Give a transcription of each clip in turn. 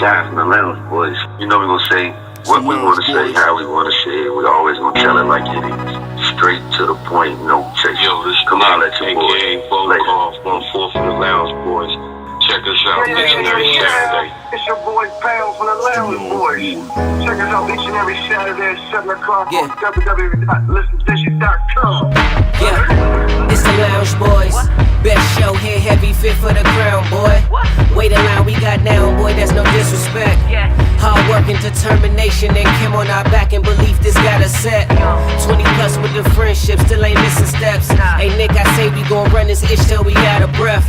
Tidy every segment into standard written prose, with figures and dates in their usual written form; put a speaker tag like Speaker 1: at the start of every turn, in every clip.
Speaker 1: Shine from the Lounge Boys. You know we're gonna say what we want to say, how we want to say it. We always gonna tell it like it is. Straight to the point, no chase. Yo, this come on, let your boy. AKA phone call 1-4 from the Lounge Boys. Check us out each and every Saturday.
Speaker 2: It's your boy Pound from the Lounge Boys. Check us out each and every Saturday at 7 o'clock on www.listenvision.com.
Speaker 3: Yeah, it's the Lounge Boys. Best show here, heavy fit for the crown, boy. Wait a line we got now, boy, that's no disrespect. Hard work and determination and Kim on our back and belief this got us set. 20 plus with the friendship, still ain't missing steps. Hey Nick, I say we gon' run this itch till we out of breath.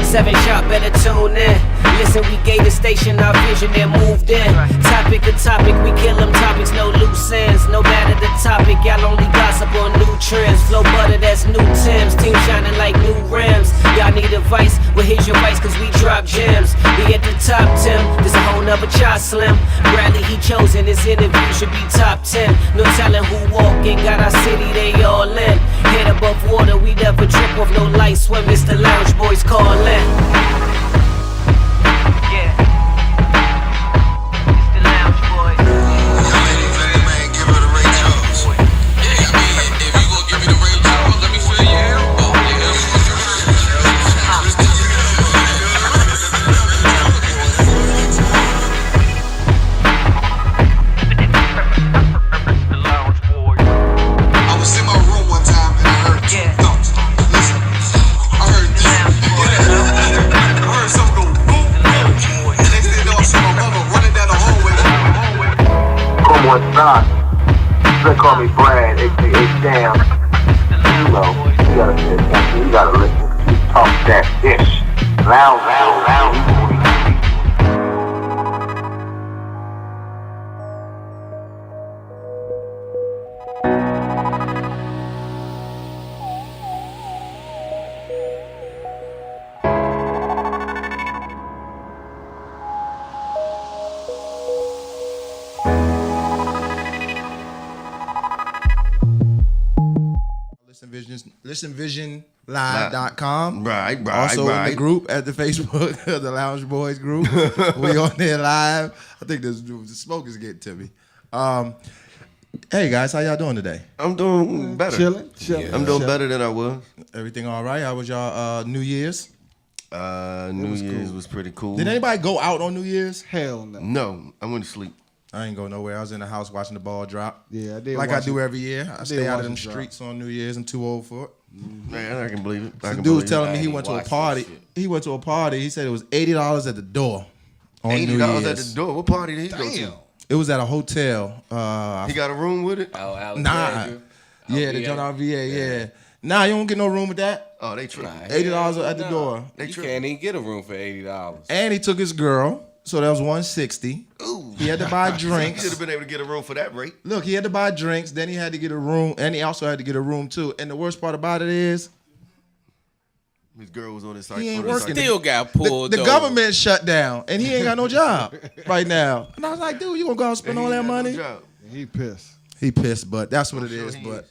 Speaker 3: 7 sharp, better tune in. Listen, we gave the station our vision and moved in. Topic to topic, we kill them topics, no loose ends. No matter the topic, y'all only gossip on new trends. Flow butter, that's new Timbs. Team shining like new rims. Y'all need advice, well here's your vice cause we drop gems. We at the top, Tim, this a whole nother chart slim. Bradley he chosen, this interview should be top 10. No telling who walking, got our city, they all in. Head above water, we never trip off no light swim. It's the Lounge Boys callin'.
Speaker 2: They call me Brad, aka Damn. You know, you gotta pay attention, you gotta listen. You talk that ish. Loud.
Speaker 4: ListenVisionLive.com.
Speaker 5: Right.
Speaker 4: Also in the group at the Facebook, the Lounge Boys group. We on there live. I think the smoke is getting to me. Hey guys, how y'all doing today?
Speaker 5: I'm doing better.
Speaker 4: Chilling.
Speaker 5: Yeah. I'm doing better than I was.
Speaker 4: Everything all right? How was y'all New Year's?
Speaker 5: New Year's was pretty cool.
Speaker 4: Did anybody go out on New Year's?
Speaker 6: Hell no.
Speaker 5: No, I went to sleep.
Speaker 4: I ain't go nowhere. I was in the house watching the ball drop.
Speaker 6: Yeah, I did.
Speaker 4: Like I do every year. I stay out of them
Speaker 6: drop.
Speaker 4: streets on New Year's. I'm too old for it.
Speaker 5: Man, I can believe it.
Speaker 4: Some dude was telling me he went to a party. He went to a party. He said it was $80 at the door on New Year's.
Speaker 5: $80 at the door? What party did he go to?
Speaker 4: It was at a hotel.
Speaker 5: He got a room with it?
Speaker 4: Nah. Yeah, the John RVA, yeah. Nah, you don't get no room with that.
Speaker 5: Oh, they tripping.
Speaker 4: $80 at the door.
Speaker 7: You can't even get a room for $80.
Speaker 4: And he took his girl, so that was $160.
Speaker 5: Ooh.
Speaker 4: He had to buy drinks.
Speaker 5: He should have been able to get a room for that rate.
Speaker 4: Look, he had to buy drinks, then he had to get a room, and he also had to get a room too. And the worst part about it is,
Speaker 5: his girl was on his side.
Speaker 4: he ain't working.
Speaker 7: Still got pulled.
Speaker 4: The government shut down, and he ain't got no job right now. And I was like, dude, you gonna go out and spend all that money?
Speaker 6: He pissed.
Speaker 4: He pissed, but that's what it is. But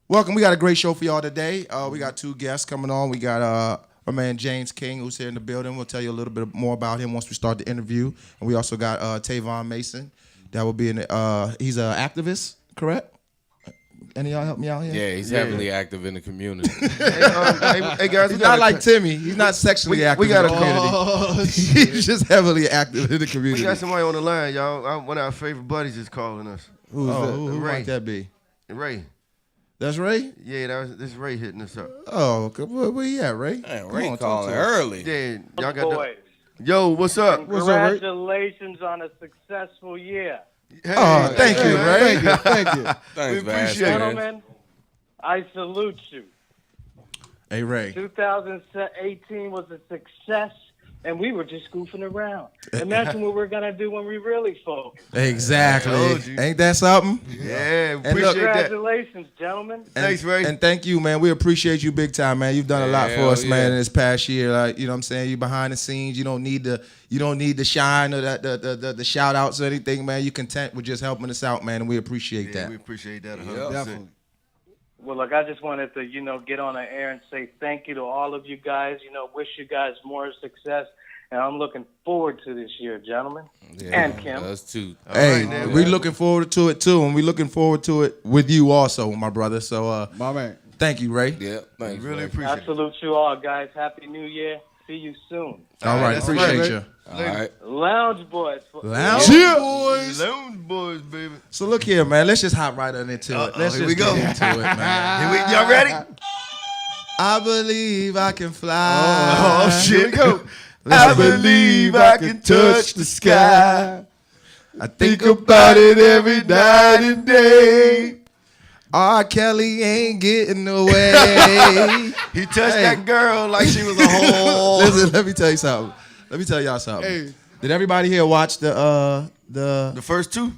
Speaker 4: welcome, we got a great show for y'all today. We got 2 guests coming on. We got our man James King, who's here in the building. We'll tell you a little bit more about him once we start the interview. And we also got Tavon Mason. That will be he's an activist, correct? Any of y'all help me out here?
Speaker 7: Yeah, he's heavily active in the community.
Speaker 5: Hey guys,
Speaker 4: he's not like Timmy. He's not sexually active in the community. He's just heavily active in the community.
Speaker 5: We got somebody on the line, y'all. One of our favorite buddies is calling us.
Speaker 4: Who's that? Who might that be?
Speaker 5: Ray.
Speaker 4: That's Ray?
Speaker 5: Yeah, this is Ray hitting us up.
Speaker 4: Oh, where you at, Ray?
Speaker 7: Man, Ray calling early.
Speaker 5: Yeah, y'all got that. Yo, what's up?
Speaker 2: Congratulations on a successful year.
Speaker 5: Hey,
Speaker 4: thank you, Ray.
Speaker 6: Thank you.
Speaker 7: Thanks,
Speaker 5: we appreciate it.
Speaker 2: Gentlemen, I salute you.
Speaker 4: Hey, Ray.
Speaker 2: 2018 was a success, and we were just goofing around. Imagine what we're going to do when we really focus.
Speaker 4: Exactly. Ain't that something?
Speaker 5: Yeah,
Speaker 4: And
Speaker 5: appreciate that.
Speaker 2: Congratulations, gentlemen.
Speaker 5: Thanks, Ray.
Speaker 4: And thank you, man. We appreciate you big time, man. You've done a lot for us, man, in this past year. Like, you know what I'm saying? You behind the scenes. You don't need the shine or the shout outs or anything, man. You content with just helping us out, man, and we appreciate that.
Speaker 5: We appreciate that 100%.
Speaker 6: Definitely.
Speaker 2: Well, look, I just wanted to, get on the air and say thank you to all of you guys. Wish you guys more success.
Speaker 8: and I'm looking forward to this year, gentlemen.
Speaker 7: Yeah,
Speaker 8: And Kim.
Speaker 7: Us too.
Speaker 4: Hey,
Speaker 5: right,
Speaker 4: we looking forward to it too, and we looking forward to it with you also, my brother. So,
Speaker 6: My man.
Speaker 4: thank you, Ray.
Speaker 7: Yeah, thanks.
Speaker 5: Really
Speaker 7: man.
Speaker 5: appreciate
Speaker 8: I
Speaker 5: it.
Speaker 8: salute you all, guys. Happy New Year. See you soon.
Speaker 4: All right,
Speaker 5: that's
Speaker 4: appreciate
Speaker 5: right,
Speaker 4: you.
Speaker 7: All right.
Speaker 8: Lounge Boys.
Speaker 4: Lounge
Speaker 5: Yeah.
Speaker 4: boys.
Speaker 5: Lounge boys, baby.
Speaker 4: So look here, man. Let's just hop right on into it. Let's
Speaker 5: here
Speaker 4: just
Speaker 5: we go.
Speaker 4: get into it, man.
Speaker 5: Y'all ready?
Speaker 4: I believe I can fly.
Speaker 5: Oh, shit. Here we go. I believe I can touch the sky.
Speaker 4: I think
Speaker 5: About it every night and day.
Speaker 4: R. Kelly ain't getting away.
Speaker 5: He touched that girl like she was a whole.
Speaker 4: Listen, let me tell you something. Let me tell y'all something.
Speaker 6: Hey.
Speaker 4: Did everybody here watch the
Speaker 5: first two?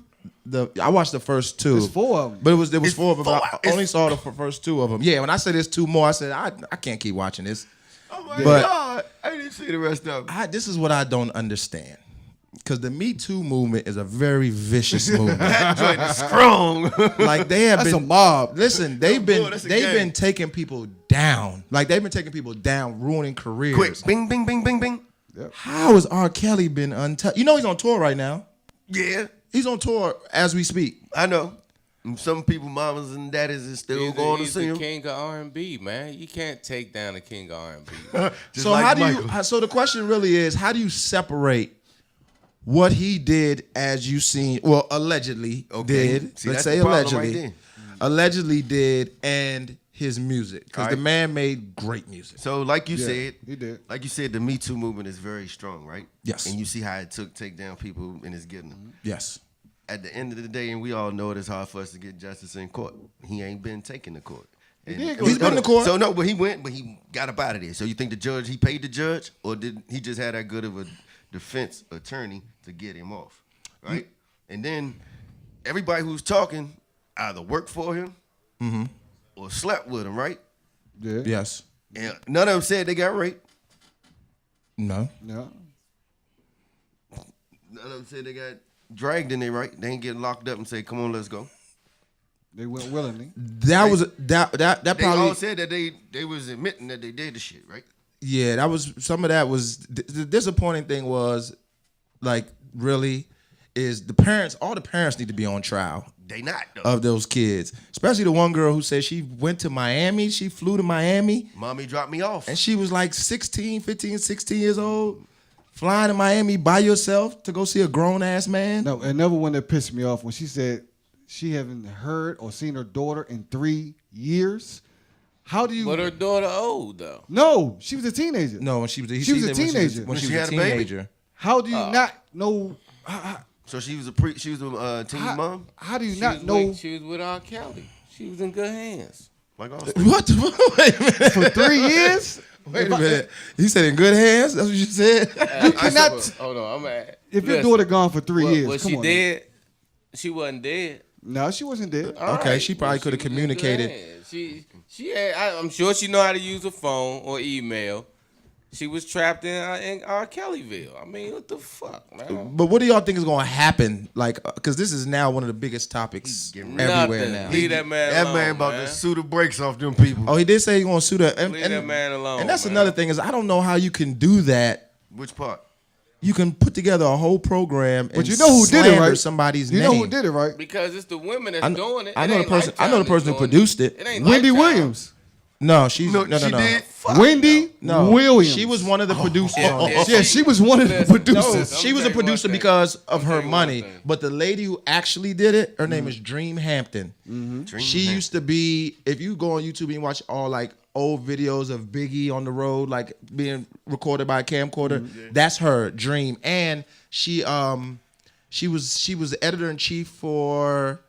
Speaker 4: I watched the first two.
Speaker 6: There's 4 of them.
Speaker 4: But it was
Speaker 5: It's
Speaker 4: 4 of them.
Speaker 5: four.
Speaker 4: I only saw the first 2 of them. Yeah, when I said there's 2 more, I said I can't keep watching this.
Speaker 5: Oh my
Speaker 4: But-
Speaker 5: God. I didn't see the rest of them.
Speaker 4: This is what I don't understand. Because the Me Too movement is a very vicious movement.
Speaker 5: That joint is strong.
Speaker 4: Like they have
Speaker 6: That's a
Speaker 4: been
Speaker 6: mob.
Speaker 4: Listen, they've been
Speaker 5: that's a
Speaker 4: they've
Speaker 5: gang.
Speaker 4: been taking people down. Like they've been taking people down, ruining careers.
Speaker 5: Quick. Bing, bing, bing, bing, bing.
Speaker 4: How has R. Kelly been untouched? You know he's on tour right now.
Speaker 5: Yeah,
Speaker 4: He's on tour as we speak.
Speaker 5: I know. And some people, mamas and daddies, is still going to
Speaker 7: He's
Speaker 5: see
Speaker 7: the
Speaker 5: him.
Speaker 7: king of R&B, man. You can't take down the king of R&B.
Speaker 5: Just
Speaker 4: So
Speaker 5: like
Speaker 4: how do
Speaker 5: Michael.
Speaker 4: you? So the question really is, how do you separate what he did as you seen? Well, allegedly
Speaker 5: Okay.
Speaker 4: did.
Speaker 5: See,
Speaker 4: Let's
Speaker 5: that's
Speaker 4: say
Speaker 5: the problem
Speaker 4: allegedly,
Speaker 5: right
Speaker 4: allegedly did, and his music because
Speaker 5: All
Speaker 4: the
Speaker 5: right.
Speaker 4: man made great music.
Speaker 5: So, like you
Speaker 6: Yeah,
Speaker 5: said,
Speaker 6: he did.
Speaker 5: Like you said, the Me Too movement is very strong, right?
Speaker 4: Yes.
Speaker 5: And you see how it take down people and it's getting them.
Speaker 4: Yes.
Speaker 5: At the end of the day, and we all know it is hard for us to get justice in court. He ain't been taken to court. And
Speaker 6: did go
Speaker 4: He's been to court.
Speaker 5: So no, but he went, but he got up out of there. So you think the judge, he paid the judge, or did he just had that good of a defense attorney to get him off, right? And then everybody who's talking either worked for him or slept with him, right?
Speaker 6: Yeah.
Speaker 4: Yes.
Speaker 5: And none of them said they got raped.
Speaker 4: No.
Speaker 6: No.
Speaker 5: None of them said they got dragged in there, right? They ain't getting locked up and say, "Come on, let's go."
Speaker 6: They went willingly.
Speaker 4: That was that
Speaker 5: They
Speaker 4: probably
Speaker 5: all said that they was admitting that they did the shit, right?
Speaker 4: yeah, that was some of that was the disappointing thing was like really is the parents, all the parents need to be on trial
Speaker 5: They not though.
Speaker 4: of those kids. Especially the one girl who said she went to Miami, she flew to Miami
Speaker 5: Mommy dropped me off.
Speaker 4: and she was like 16, 15, 16 years old flying to Miami by yourself to go see a grown ass man.
Speaker 6: No, another one that pissed me off when she said she haven't heard or seen her daughter in 3 years. How do you?
Speaker 7: But her daughter old, though.
Speaker 6: No, she was a teenager.
Speaker 4: No, when she was
Speaker 6: She was a teenager.
Speaker 4: When she
Speaker 5: She
Speaker 4: was a
Speaker 5: had a baby?
Speaker 4: teenager.
Speaker 6: How do you not know?
Speaker 5: So she was a teen mom.
Speaker 6: How do you
Speaker 7: She
Speaker 6: not
Speaker 7: was
Speaker 6: know
Speaker 7: She was with R. Kelly. She was in good hands.
Speaker 5: Like I
Speaker 4: What the wait a minute.
Speaker 6: for 3 years?
Speaker 4: Wait a minute. You said in good hands? That's what you said?
Speaker 6: You cannot.
Speaker 7: Hold on, I'm at.
Speaker 6: If your daughter gone for 3 years,
Speaker 7: was
Speaker 6: come
Speaker 7: she
Speaker 6: on.
Speaker 7: dead? She wasn't dead.
Speaker 6: No, she wasn't dead.
Speaker 7: All
Speaker 4: Okay, she probably
Speaker 7: but
Speaker 4: coulda
Speaker 7: was in good
Speaker 4: communicated.
Speaker 7: hands. She had, I'm sure she know how to use a phone or email. She was trapped in R. Kellyville. I mean, what the fuck, man?
Speaker 4: But what do y'all think is going to happen? Like, because this is now one of the biggest topics everywhere
Speaker 7: Nothing.
Speaker 4: now.
Speaker 7: Leave that man
Speaker 5: That
Speaker 7: alone,
Speaker 5: man about
Speaker 7: man.
Speaker 5: to sue the brakes off them people.
Speaker 4: Oh, he did say he's going to sue that.
Speaker 7: Leave that man alone.
Speaker 4: And that's
Speaker 7: man.
Speaker 4: another thing is I don't know how you can do that.
Speaker 5: Which part?
Speaker 4: You can put together a whole program and
Speaker 6: But you know who did it,
Speaker 4: slander
Speaker 6: right?
Speaker 4: somebody's
Speaker 6: You
Speaker 4: name.
Speaker 6: know who did it, right?
Speaker 7: Because it's the women that's
Speaker 4: I
Speaker 7: doing it.
Speaker 4: I
Speaker 7: It
Speaker 4: know the
Speaker 7: ain't
Speaker 4: person. I know the
Speaker 7: Lifetime
Speaker 4: person who
Speaker 7: that's doing
Speaker 4: produced it.
Speaker 7: It ain't
Speaker 6: Wendy
Speaker 7: Lifetime.
Speaker 6: Williams.
Speaker 4: No, she's no,
Speaker 5: she did.
Speaker 6: Wendy
Speaker 4: No,
Speaker 6: Williams.
Speaker 4: She was one of the producers on
Speaker 7: yeah.
Speaker 4: it.
Speaker 6: Yeah, she was one of the
Speaker 7: Listen,
Speaker 6: producers.
Speaker 7: no.
Speaker 4: She was a
Speaker 7: tell you one
Speaker 4: producer
Speaker 7: thing.
Speaker 4: because of
Speaker 7: I'll
Speaker 4: her
Speaker 7: tell you one
Speaker 4: money.
Speaker 7: thing.
Speaker 4: But the lady who actually did it, her name is Dream Hampton. She used to be, if you go on YouTube and watch all like old videos of Biggie on the road, like being recorded by a camcorder, that's her, Dream. And she was the editor in chief for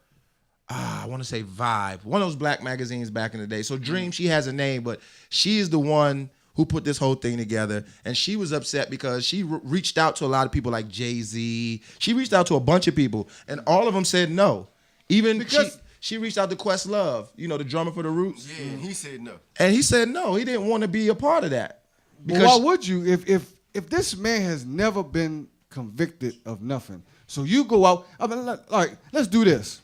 Speaker 4: I want to say Vibe, one of those black magazines back in the day. So Dream, she has a name, but she is the one who put this whole thing together. And she was upset because she reached out to a lot of people like Jay-Z. She reached out to a bunch of people, and all of them said no. Even
Speaker 6: Because-
Speaker 4: she reached out to Questlove, you know, the drummer for the Roots.
Speaker 5: Yeah, he said no.
Speaker 4: And he said no, he didn't want to be a part of that.
Speaker 6: But why would you? If this man has never been convicted of nothing, so you go out. I mean, like, let's do this.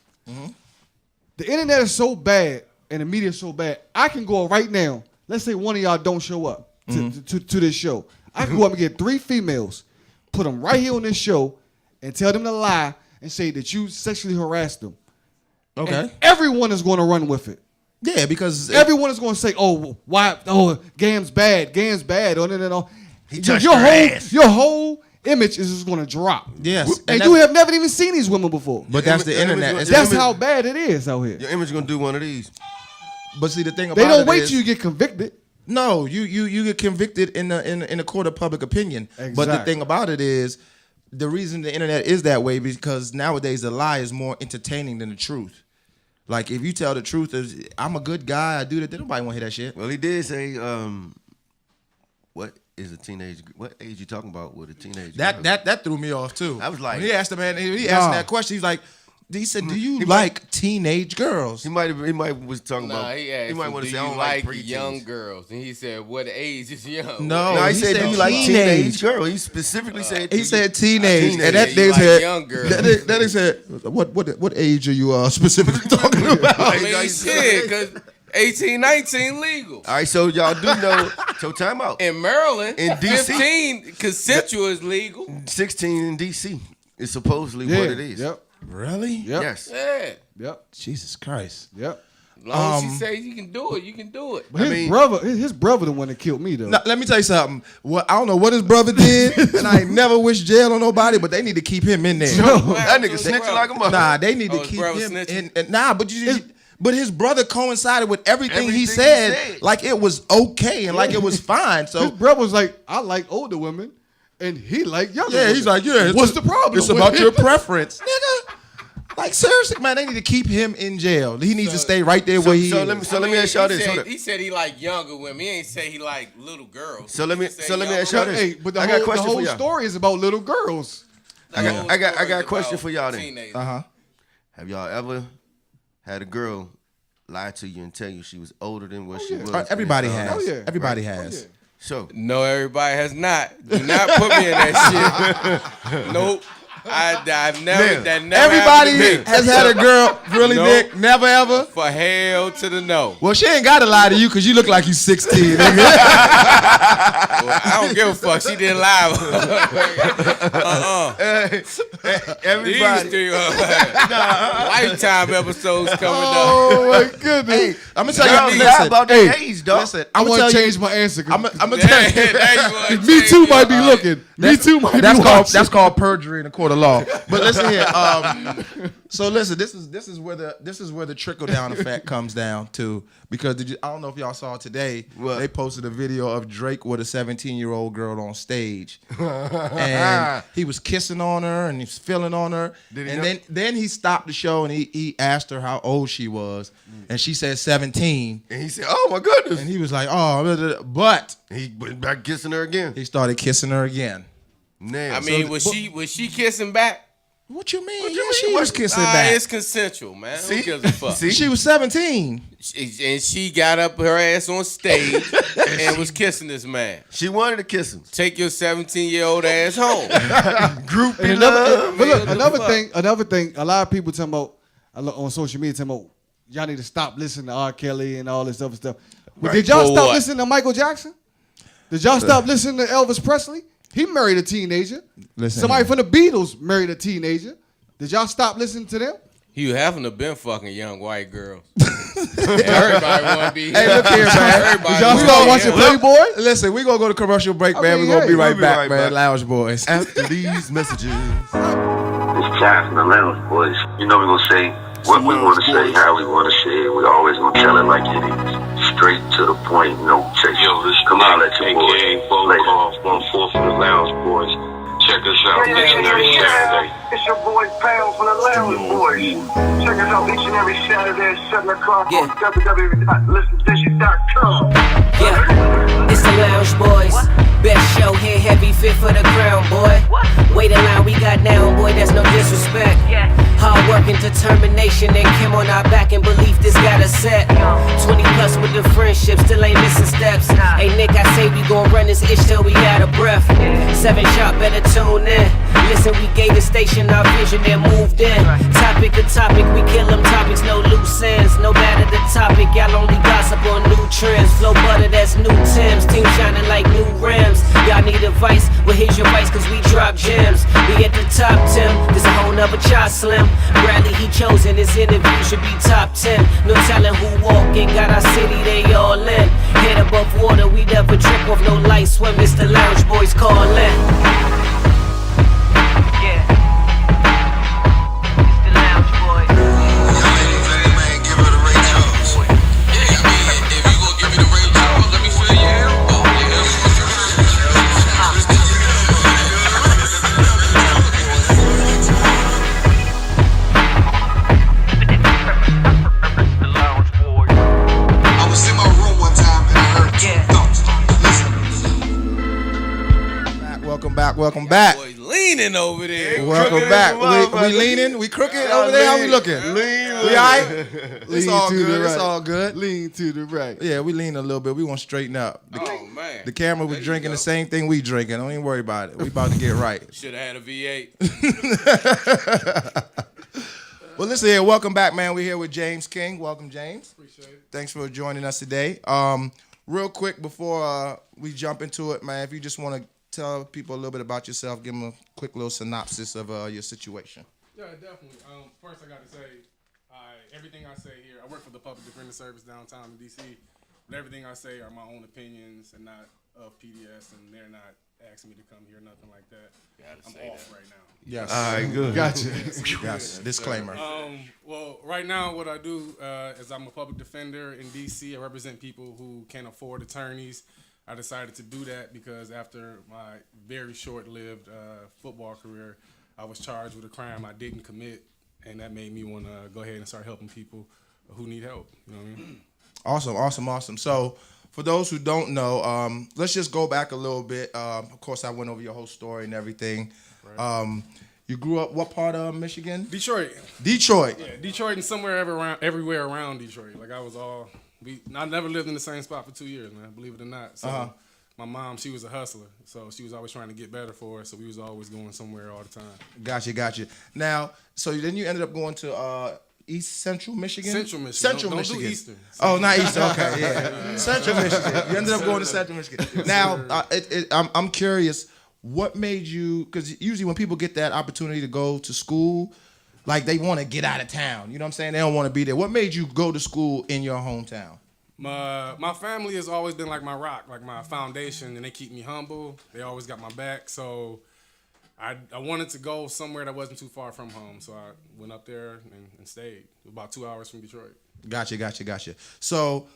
Speaker 6: The internet is so bad and the media is so bad. I can go right now. Let's say one of y'all don't show up to this show. I can go up and get 3 females, put them right here on this show, and tell them to lie and say that you sexually harassed them.
Speaker 4: Okay.
Speaker 6: And everyone is going to run with it.
Speaker 4: Yeah, because
Speaker 6: Everyone is going to say, "Oh, why? Oh, Gam's bad. Gam's bad." Oh, no.
Speaker 5: He touched her ass.
Speaker 6: Your whole image is just going to drop.
Speaker 4: yes,
Speaker 6: And you have never even seen these women before.
Speaker 4: but that's the
Speaker 5: Your image-
Speaker 4: internet.
Speaker 5: your
Speaker 6: That's
Speaker 5: image-
Speaker 6: how bad it is out here.
Speaker 5: Your image gonna do one of these.
Speaker 4: But see, the thing about
Speaker 6: They don't
Speaker 4: it
Speaker 6: wait
Speaker 4: is-
Speaker 6: till you get convicted.
Speaker 4: No, you get convicted in the court of public opinion. But the
Speaker 6: Exactly.
Speaker 4: thing about it is, the reason the internet is that way because nowadays the lie is more entertaining than the truth. Like if you tell the truth, I'm a good guy, I do that, then nobody want to hear that shit.
Speaker 5: Well, he did say, what is a teenage? What age you talking about with a teenage? girl?
Speaker 4: That threw me off too.
Speaker 5: I was like-
Speaker 4: when he asked the man, he asked that question. He's like, he said, "Do you like teenage girls?"
Speaker 5: He might was talking
Speaker 7: Nah,
Speaker 5: about.
Speaker 7: he asked,
Speaker 5: might
Speaker 7: him,
Speaker 5: want
Speaker 7: do
Speaker 5: to say,
Speaker 7: you
Speaker 5: "I don't
Speaker 7: like
Speaker 5: preteens."
Speaker 7: young girls? And he said, what age is young?
Speaker 4: No,
Speaker 5: No, he
Speaker 4: he
Speaker 5: said,
Speaker 4: said
Speaker 5: "Do you like
Speaker 4: teenage.
Speaker 5: teenage girl?" He specifically said.
Speaker 4: He said teenage, and that
Speaker 7: You
Speaker 4: nigga
Speaker 7: like
Speaker 4: said,
Speaker 7: young girls.
Speaker 4: that nigga said, what age are you specifically talking about?
Speaker 7: I mean, shit, because 18, 19 legal.
Speaker 5: All right, so y'all do know. So time out.
Speaker 7: In Maryland,
Speaker 5: In DC.
Speaker 7: 15, consensual is legal.
Speaker 5: 16 in DC is supposedly what it is.
Speaker 6: Yep.
Speaker 4: Really?
Speaker 6: Yep.
Speaker 5: Yes.
Speaker 7: Yeah.
Speaker 6: Yep.
Speaker 4: Jesus Christ.
Speaker 6: Yep.
Speaker 7: As long as she says you can do it, you can do it.
Speaker 6: But his
Speaker 5: mean-
Speaker 6: brother the one that killed me though.
Speaker 4: Now, let me tell you something. Well, I don't know what his brother did, and I ain't never wish jail on nobody, but they need to keep him in there.
Speaker 5: That nigga snitching like a mother.
Speaker 4: Nah, they need to
Speaker 7: his
Speaker 4: keep
Speaker 7: brother
Speaker 4: him
Speaker 7: snitching?
Speaker 4: in. Nah, but but his brother coincided with everything he
Speaker 5: Everything he
Speaker 4: said,
Speaker 5: said.
Speaker 4: like it was okay and like it was fine.
Speaker 6: His
Speaker 4: So
Speaker 6: brother was like, I like older women, and he like younger women.
Speaker 4: he's like, yeah.
Speaker 6: What's the problem?
Speaker 4: It's
Speaker 6: with
Speaker 4: about
Speaker 6: it?
Speaker 4: your preference, nigga. Like seriously, man, they need to keep him in jail. He needs to stay right there where he
Speaker 5: so
Speaker 4: is.
Speaker 5: let me ask y'all this.
Speaker 7: He said he like younger women. He ain't say he like little girls.
Speaker 5: So let me
Speaker 7: He said
Speaker 5: ask
Speaker 7: younger
Speaker 5: y'all this.
Speaker 6: Hey, but
Speaker 5: I got a
Speaker 6: the
Speaker 5: question
Speaker 6: whole
Speaker 5: for y'all.
Speaker 6: story is about little girls.
Speaker 5: I got a question for y'all then.
Speaker 7: Teenagers.
Speaker 5: Have y'all ever had a girl lie to you and tell you she was older than what she was?
Speaker 4: Everybody
Speaker 5: and
Speaker 4: has.
Speaker 5: it's
Speaker 6: Oh, yeah.
Speaker 4: Everybody
Speaker 6: Right.
Speaker 4: has.
Speaker 5: So
Speaker 7: No, everybody has not. Do not put me in that shit. Nope. I've never.
Speaker 5: Man,
Speaker 7: That never
Speaker 4: Everybody
Speaker 7: happened to me.
Speaker 4: has had a girl, really,
Speaker 7: Nope.
Speaker 4: Nick? Never ever?
Speaker 7: For hell to the no.
Speaker 4: Well, she ain't got to lie to you because you look like you 16, nigga.
Speaker 7: Well, I don't give a fuck. She didn't lie.
Speaker 5: everybody.
Speaker 7: These 3 Lifetime episodes coming up.
Speaker 6: Oh my goodness!
Speaker 4: Hey, I'm going to tell
Speaker 5: Y'all
Speaker 4: you.
Speaker 5: lie
Speaker 4: Listen,
Speaker 5: about their age, dog.
Speaker 4: listen,
Speaker 6: I
Speaker 4: I'm going
Speaker 6: want
Speaker 4: to
Speaker 6: to
Speaker 4: tell you.
Speaker 6: change my answer.
Speaker 4: I'm going to
Speaker 7: Yeah,
Speaker 4: tell you.
Speaker 7: now you wanna
Speaker 6: Me
Speaker 7: change
Speaker 6: too
Speaker 7: your
Speaker 6: might be
Speaker 7: mind.
Speaker 6: looking. Me too might
Speaker 4: That's
Speaker 6: be
Speaker 4: called
Speaker 6: watching.
Speaker 4: perjury in the court of law. But listen here. So listen, this is where the trickle down effect comes down to, because I don't know if y'all saw today.
Speaker 5: What?
Speaker 4: They posted a video of Drake with a 17-year-old girl on stage, and he was kissing on her and he was feeling on her,
Speaker 5: Did he
Speaker 4: and
Speaker 5: know?
Speaker 4: then he stopped the show and he asked her how old she was, and she said 17,
Speaker 5: And he said, "Oh my goodness!"
Speaker 4: and he was like, oh, but
Speaker 5: He went back kissing her again.
Speaker 4: he started kissing her again.
Speaker 5: Now,
Speaker 7: I mean, was she kissing back?
Speaker 4: What you mean?
Speaker 5: you
Speaker 4: Yeah,
Speaker 5: mean?
Speaker 4: she was kissing
Speaker 7: Nah,
Speaker 4: back.
Speaker 7: it's consensual, man.
Speaker 5: See?
Speaker 7: Who gives a fuck?
Speaker 5: See?
Speaker 4: She was 17.
Speaker 7: And she got up her ass on stage and was kissing this man.
Speaker 5: she wanted to kiss him.
Speaker 7: Take your 17-year-old ass home.
Speaker 5: Groupie
Speaker 6: And
Speaker 5: love.
Speaker 6: but look,
Speaker 7: Man,
Speaker 6: another thing. A lot of people talking about on social media talking about y'all need to stop listening to R. Kelly and all this other stuff. But did y'all
Speaker 7: For
Speaker 6: stop
Speaker 7: what?
Speaker 6: listening to Michael Jackson? Did y'all stop listening to Elvis Presley? He married a teenager.
Speaker 4: Listen
Speaker 6: Somebody
Speaker 4: here.
Speaker 6: from the Beatles married a teenager. Did y'all stop listening to them?
Speaker 7: You haven't have been fucking young white girls. Everybody want to be.
Speaker 4: Hey, look here, man.
Speaker 7: Everybody
Speaker 6: Did y'all
Speaker 7: wanna
Speaker 6: start
Speaker 7: be
Speaker 6: watching
Speaker 7: young.
Speaker 6: Playboy?
Speaker 4: Listen, we're going to go to commercial break, man.
Speaker 6: mean,
Speaker 4: We're going to be
Speaker 6: hey,
Speaker 4: right
Speaker 5: we'll be
Speaker 4: back,
Speaker 5: right
Speaker 4: man.
Speaker 5: back.
Speaker 4: Lounge Boys.
Speaker 5: After these messages.
Speaker 1: It's time from the Lounge Boys. You know we're going to say what we want to say, how we want to say it. We always going to tell it like it is. Straight to the point, no chase. Yo, this come on, let your boy. Phone call 1-4 from the Lounge Boys. Check us out each and every Saturday.
Speaker 2: It's your boy Pound from the Lounge Boys. Check us out each and every Saturday at 7 o'clock on www.listendishes.com.
Speaker 3: Yeah, it's the Lounge Boys. Best show here, heavy fit for the crown, boy. Wait a line we got now, boy, that's no disrespect. Hard working, determination and Kim on our back and belief this got us set. 20 plus with the friendship, still ain't missing steps. Hey Nick, I say we gon' run this ish till we out of breath. 7 sharp, better tune in. Listen, we gave the station our vision and moved in. Topic to topic, we kill them topics, no loose ends. No matter the topic, y'all only gossip on new trends. Flow butter, that's new Timbs. Team shining like new rims. Y'all need advice, well here's your vice cause we drop gems. We at the top 10, there's a whole nother chart slim. Bradley he chosen, his interview should be top 10. No telling who walking, got our city, they all in. Head above water, we never trip off no light swim. It's the lounge boys calling.
Speaker 4: Welcome back.
Speaker 7: Boy, leaning over there.
Speaker 4: Welcome back. We leaning? We crooked over there? How we looking? We all right? It's all good. It's all good.
Speaker 6: Lean to the right.
Speaker 4: Yeah, we lean a little bit. We want to straighten up.
Speaker 7: Oh, man.
Speaker 4: The camera was drinking the same thing we drinking. Don't even worry about it. We about to get right.
Speaker 7: Should have had a V8.
Speaker 4: Well, listen here. Welcome back, man. We're here with James King. Welcome, James.
Speaker 9: Appreciate it.
Speaker 4: Thanks for joining us today. Real quick before we jump into it, man, if you just want to tell people a little bit about yourself, give them a quick little synopsis of your situation.
Speaker 9: Yeah, definitely. First, I got to say, everything I say here, I work for the Public Defender Service downtown in D.C., but everything I say are my own opinions and not of PDS, and they're not asking me to come here, nothing like that. I'm off right now.
Speaker 4: Yes.
Speaker 5: All right, good.
Speaker 6: Gotcha.
Speaker 4: Yes. Disclaimer.
Speaker 9: Well, right now what I do is I'm a public defender in D.C. I represent people who can't afford attorneys. I decided to do that because after my very short-lived football career, I was charged with a crime I didn't commit, and that made me want to go ahead and start helping people who need help. You know what I mean?
Speaker 4: Awesome. So, for those who don't know, let's just go back a little bit. Of course, I went over your whole story and everything. Right. You grew up what part of Michigan?
Speaker 9: Detroit. Yeah, Detroit and everywhere around Detroit. Like I never lived in the same spot for 2 years, man. Believe it or not. So my mom, she was a hustler, so she was always trying to get better for us. So we was always going somewhere all the time.
Speaker 4: Gotcha. Now, so then you ended up going to East Central Michigan.
Speaker 9: Central Michigan. Don't
Speaker 4: Michigan.
Speaker 9: do Eastern.
Speaker 4: Oh, not Eastern. Okay, yeah. Central Michigan. You ended up going to Central Michigan. Now, I'm curious. What made you? Because usually when people get that opportunity to go to school, like they want to get out of town. You know what I'm saying? They don't want to be there. What made you go to school in your hometown?
Speaker 9: My family has always been like my rock, like my foundation, and they keep me humble. They always got my back. So I wanted to go somewhere that wasn't too far from home. So I went up there and stayed. About 2 hours from Detroit.
Speaker 4: Gotcha. So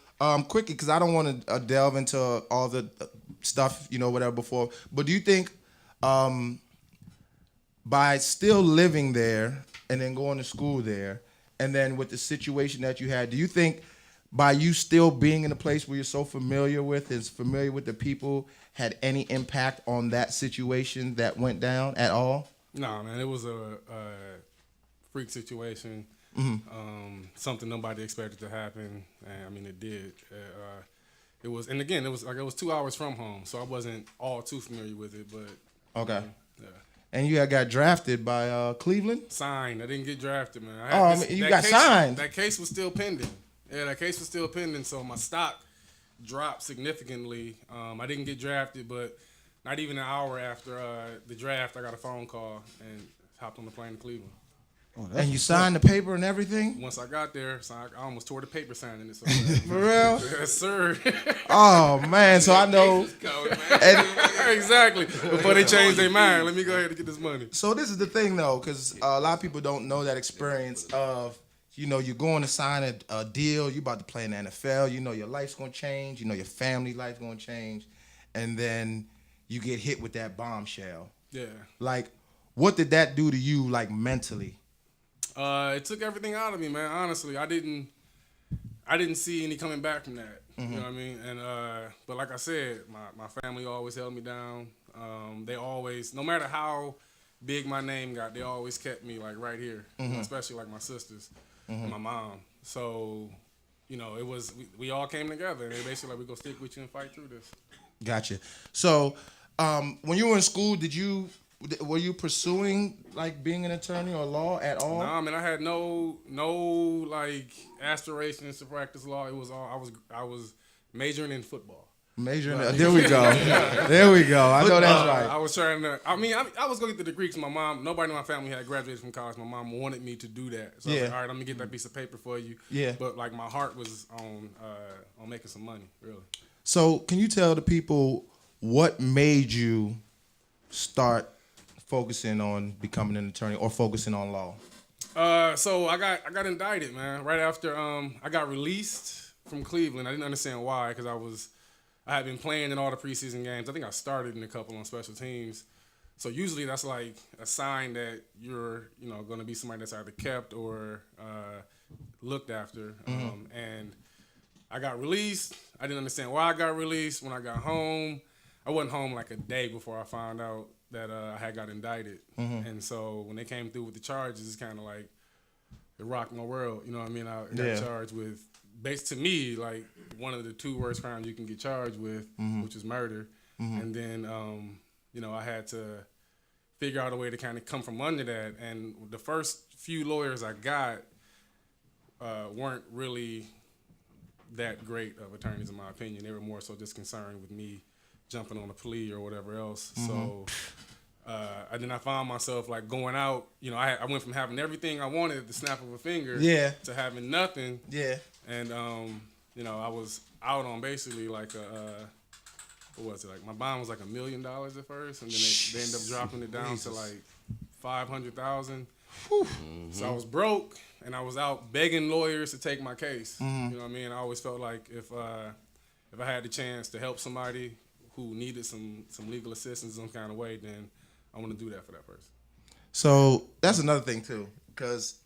Speaker 4: quickly, because I don't want to delve into all the stuff, whatever before. But do you think by still living there and then going to school there, and then with the situation that you had, do you think by you still being in a place where you're so familiar with the people, had any impact on that situation that went down at all? No,
Speaker 9: man. It was a freak situation.
Speaker 4: Mm-hmm.
Speaker 9: Something nobody expected to happen, and I mean it did. It was 2 hours from home, so I wasn't all too familiar with it. But
Speaker 4: okay,
Speaker 9: yeah.
Speaker 4: And you got drafted by Cleveland.
Speaker 9: Signed. I didn't get drafted, man.
Speaker 4: You got signed.
Speaker 9: That case was still pending. Yeah, that case was still pending, so my stock dropped significantly. I didn't get drafted, but not even an hour after the draft, I got a phone call and hopped on the plane to Cleveland.
Speaker 4: Oh, and you signed the paper and everything?
Speaker 9: Once I got there, so I almost tore the paper signing it. So
Speaker 4: for real?
Speaker 9: Yes, sir.
Speaker 4: Oh, man. So I know.
Speaker 9: Exactly. Before they change their mind, let me go ahead and get this money.
Speaker 4: So this is the thing, though, because a lot of people don't know that experience of, you're going to sign a deal. You're about to play in the NFL. Your life's going to change. Your family life's going to change. And then you get hit with that bombshell.
Speaker 9: Yeah.
Speaker 4: Like, what did that do to you, like, mentally?
Speaker 9: It took everything out of me, man. Honestly, I didn't see any coming back from that.
Speaker 4: Mm-hmm.
Speaker 9: You know what I mean? And but like I said, my family always held me down. They always, no matter how big my name got, they always kept me like right here, especially like my sisters and my mom. So, you know, it was we all came together and they basically like, we gonna stick with you and fight through this.
Speaker 4: Gotcha. So, when you were in school, were you pursuing like being an attorney or law at all?
Speaker 9: Nah, man, I had no like aspirations to practice law. It was all I was majoring in football.
Speaker 4: Majoring. There we go. There we go. I know that's right.
Speaker 9: I was trying to. I was gonna get the degree because my mom. Nobody in my family had graduated from college. My mom wanted me to do that. So I was like, all right, I'm gonna get that piece of paper for you.
Speaker 4: Yeah.
Speaker 9: But like my heart was on making some money, really.
Speaker 4: So can you tell the people what made you start focusing on becoming an attorney or focusing on law?
Speaker 9: So I got indicted, man. Right after I got released from Cleveland. I didn't understand why because I had been playing in all the preseason games. I think I started in a couple on special teams. So usually that's like a sign that you're, you know, going to be somebody that's either kept or looked after. And I got released. I didn't understand why I got released. When I got home, I wasn't home like a day before I found out that I had got indicted. And so when they came through with the charges, it's kind of like it rocked my world. You know what I mean? I got charged with, based to me, like one of the 2 worst crimes you can get charged with, which is murder. And then, you know, I had to figure out a way to kind of come from under that. And the first few lawyers I got weren't really that great of attorneys, in my opinion. They were more so just concerned with me jumping on a plea or whatever else. So and then I found myself like going out. You know, I went from having everything I wanted at the snap of a finger to having nothing. And, you know, I was out on basically like what was it? Like my bond was like $1 million at first, and then they ended up dropping it down to like 500,000. So I was broke, and I was out begging lawyers to take my case. You know what I mean? I always felt like if I had the chance to help somebody who needed some legal assistance in some kind of way, then I want to do that for that person.
Speaker 4: So that's another thing too, because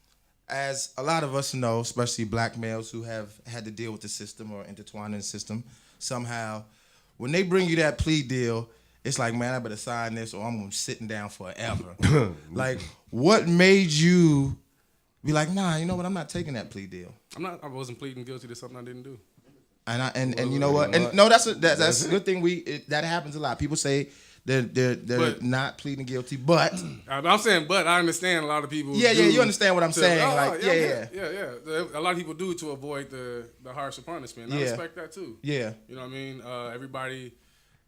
Speaker 4: as a lot of us know, especially black males who have had to deal with the system or intertwined in the system somehow, when they bring you that plea deal, it's like, man, I better sign this or I'm going to be sitting down forever. Like, what made you be like, nah, you know what, I'm not taking that plea deal?
Speaker 9: I wasn't pleading guilty to something I didn't do.
Speaker 4: And you know what? And no, that's a good thing. That happens a lot. People say they're not pleading guilty, but
Speaker 9: I'm saying, but I understand a lot of people.
Speaker 4: Yeah, you understand what I'm saying?
Speaker 9: A lot of people do to avoid the harsher punishment. And I respect that too. Yeah, you know what I mean. Everybody,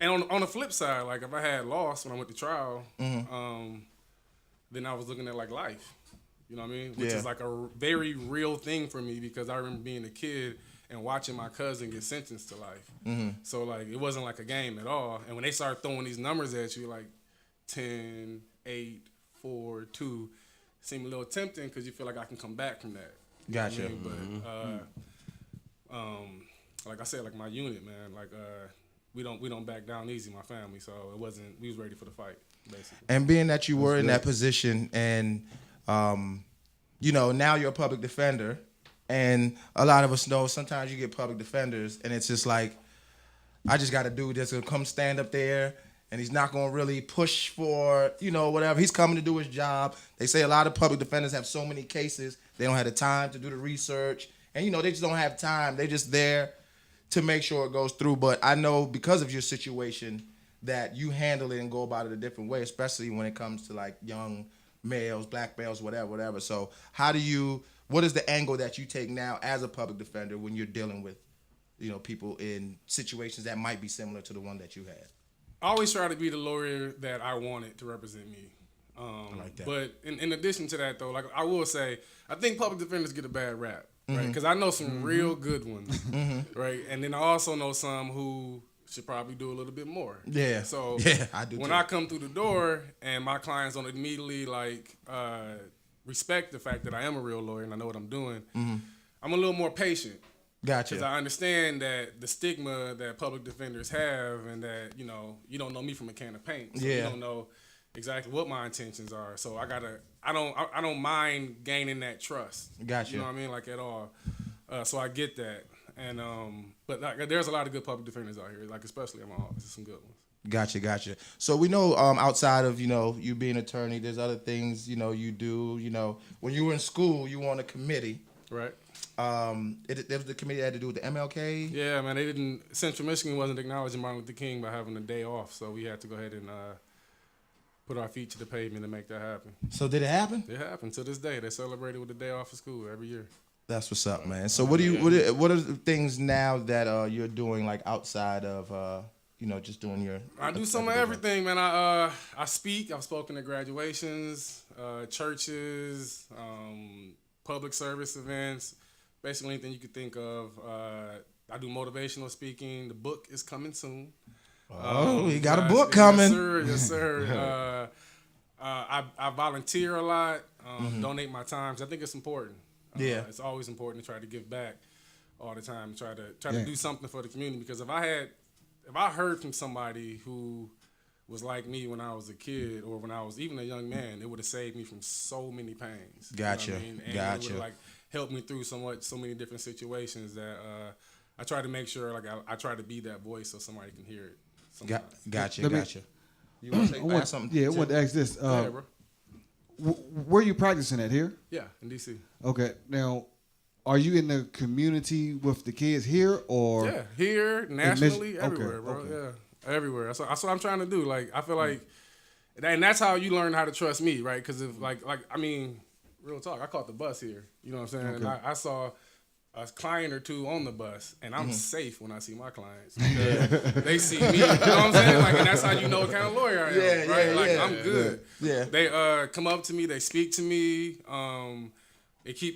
Speaker 9: and on the flip side, like if I had lost when I went to trial, then I was looking at like life. You know what I mean? Which is like a very real thing for me because I remember being a kid and watching my cousin get sentenced to life. So like it wasn't like a game at all. And when they start throwing these numbers at you like 10, 8, 4, 2, it seemed a little tempting because you feel like I can come back from that.
Speaker 4: Gotcha.
Speaker 9: You know what I mean? But like I said, like my unit, man, like we don't back down easy, my family. So we was ready for the fight, basically.
Speaker 4: And being that you were in that position and you know, now you're a public defender. And a lot of us know sometimes you get public defenders and it's just like, I just got a dude that's going to come stand up there and he's not going to really push for, you know, whatever. He's coming to do his job. They say a lot of public defenders have so many cases, they don't have the time to do the research. And, you know, they just don't have time. They're just there to make sure it goes through. But I know because of your situation that you handle it and go about it a different way, especially when it comes to like young males, black males, whatever. So what is the angle that you take now as a public defender when you're dealing with, you know, people in situations that might be similar to the one that you had?
Speaker 9: I always try to be the lawyer that I wanted to represent me.
Speaker 4: I like that.
Speaker 9: But in addition to that, though, like I will say, I think public defenders get a bad rap, right? Because I know some real good ones, right? And then I also know some who should probably do a little bit more.
Speaker 4: Yeah.
Speaker 9: So
Speaker 4: I do
Speaker 9: when
Speaker 4: too.
Speaker 9: I come through the door and my clients don't immediately like respect the fact that I am a real lawyer and I know what I'm doing, I'm a little more patient.
Speaker 4: Gotcha.
Speaker 9: Because I understand that the stigma that public defenders have and that, you know, you don't know me from a can of paint. So you don't know exactly what my intentions are. So I don't mind gaining that trust.
Speaker 4: Gotcha.
Speaker 9: You know what I mean? Like at all. So I get that. And but like, there's a lot of good public defenders out here, like especially in my office. There's some good ones.
Speaker 4: Gotcha. So we know outside of, you being an attorney, there's other things, you do. When you were in school, you were on a committee.
Speaker 9: Right.
Speaker 4: There was the committee that had to do with the MLK.
Speaker 9: Yeah, man. Central Michigan wasn't acknowledging Martin Luther King by having a day off, so we had to go ahead and put our feet to the pavement to make that happen.
Speaker 4: So did it happen?
Speaker 9: It happened to this day. They celebrated with a day off of school every year.
Speaker 4: That's what's up, man. So what are the things now that you're doing, like outside of just doing your?
Speaker 9: I do some of everything, man. I speak. I've spoken at graduations, churches, public service events, basically anything you could think of. I do motivational speaking. The book is coming soon.
Speaker 4: Oh, you got a book coming.
Speaker 9: Yes, sir. I volunteer a lot, donate my time. 'Cause I think it's important. It's always important to try to give back all the time. Try to do something for the community. Because if I heard from somebody who was like me when I was a kid or when I was even a young man, it would have saved me from so many pains.
Speaker 4: Gotcha.
Speaker 9: You know what I mean? And it would have helped me through so many different situations that I try to make sure I try to be that voice so somebody can hear it.
Speaker 4: Gotcha. You want to ask something?
Speaker 6: Yeah, I want to ask this.
Speaker 9: Yeah, bro.
Speaker 6: Where are you practicing at here?
Speaker 9: Yeah, in D.C. Okay,
Speaker 6: now, are you in the community with the kids here or?
Speaker 9: Yeah, here, nationally, everywhere, bro. Okay. Yeah, everywhere. That's what I'm trying to do. Like, I feel like, and that's how you learn how to trust me, right? Because if real talk, I caught the bus here. You know what I'm saying? Okay. And I saw a client or two on the bus, and I'm safe when I see my clients. They see me, you know what I'm saying? Like, and that's how you know what kind of lawyer I am, right? Like, I'm good. Yeah. They come up to me, they speak to me.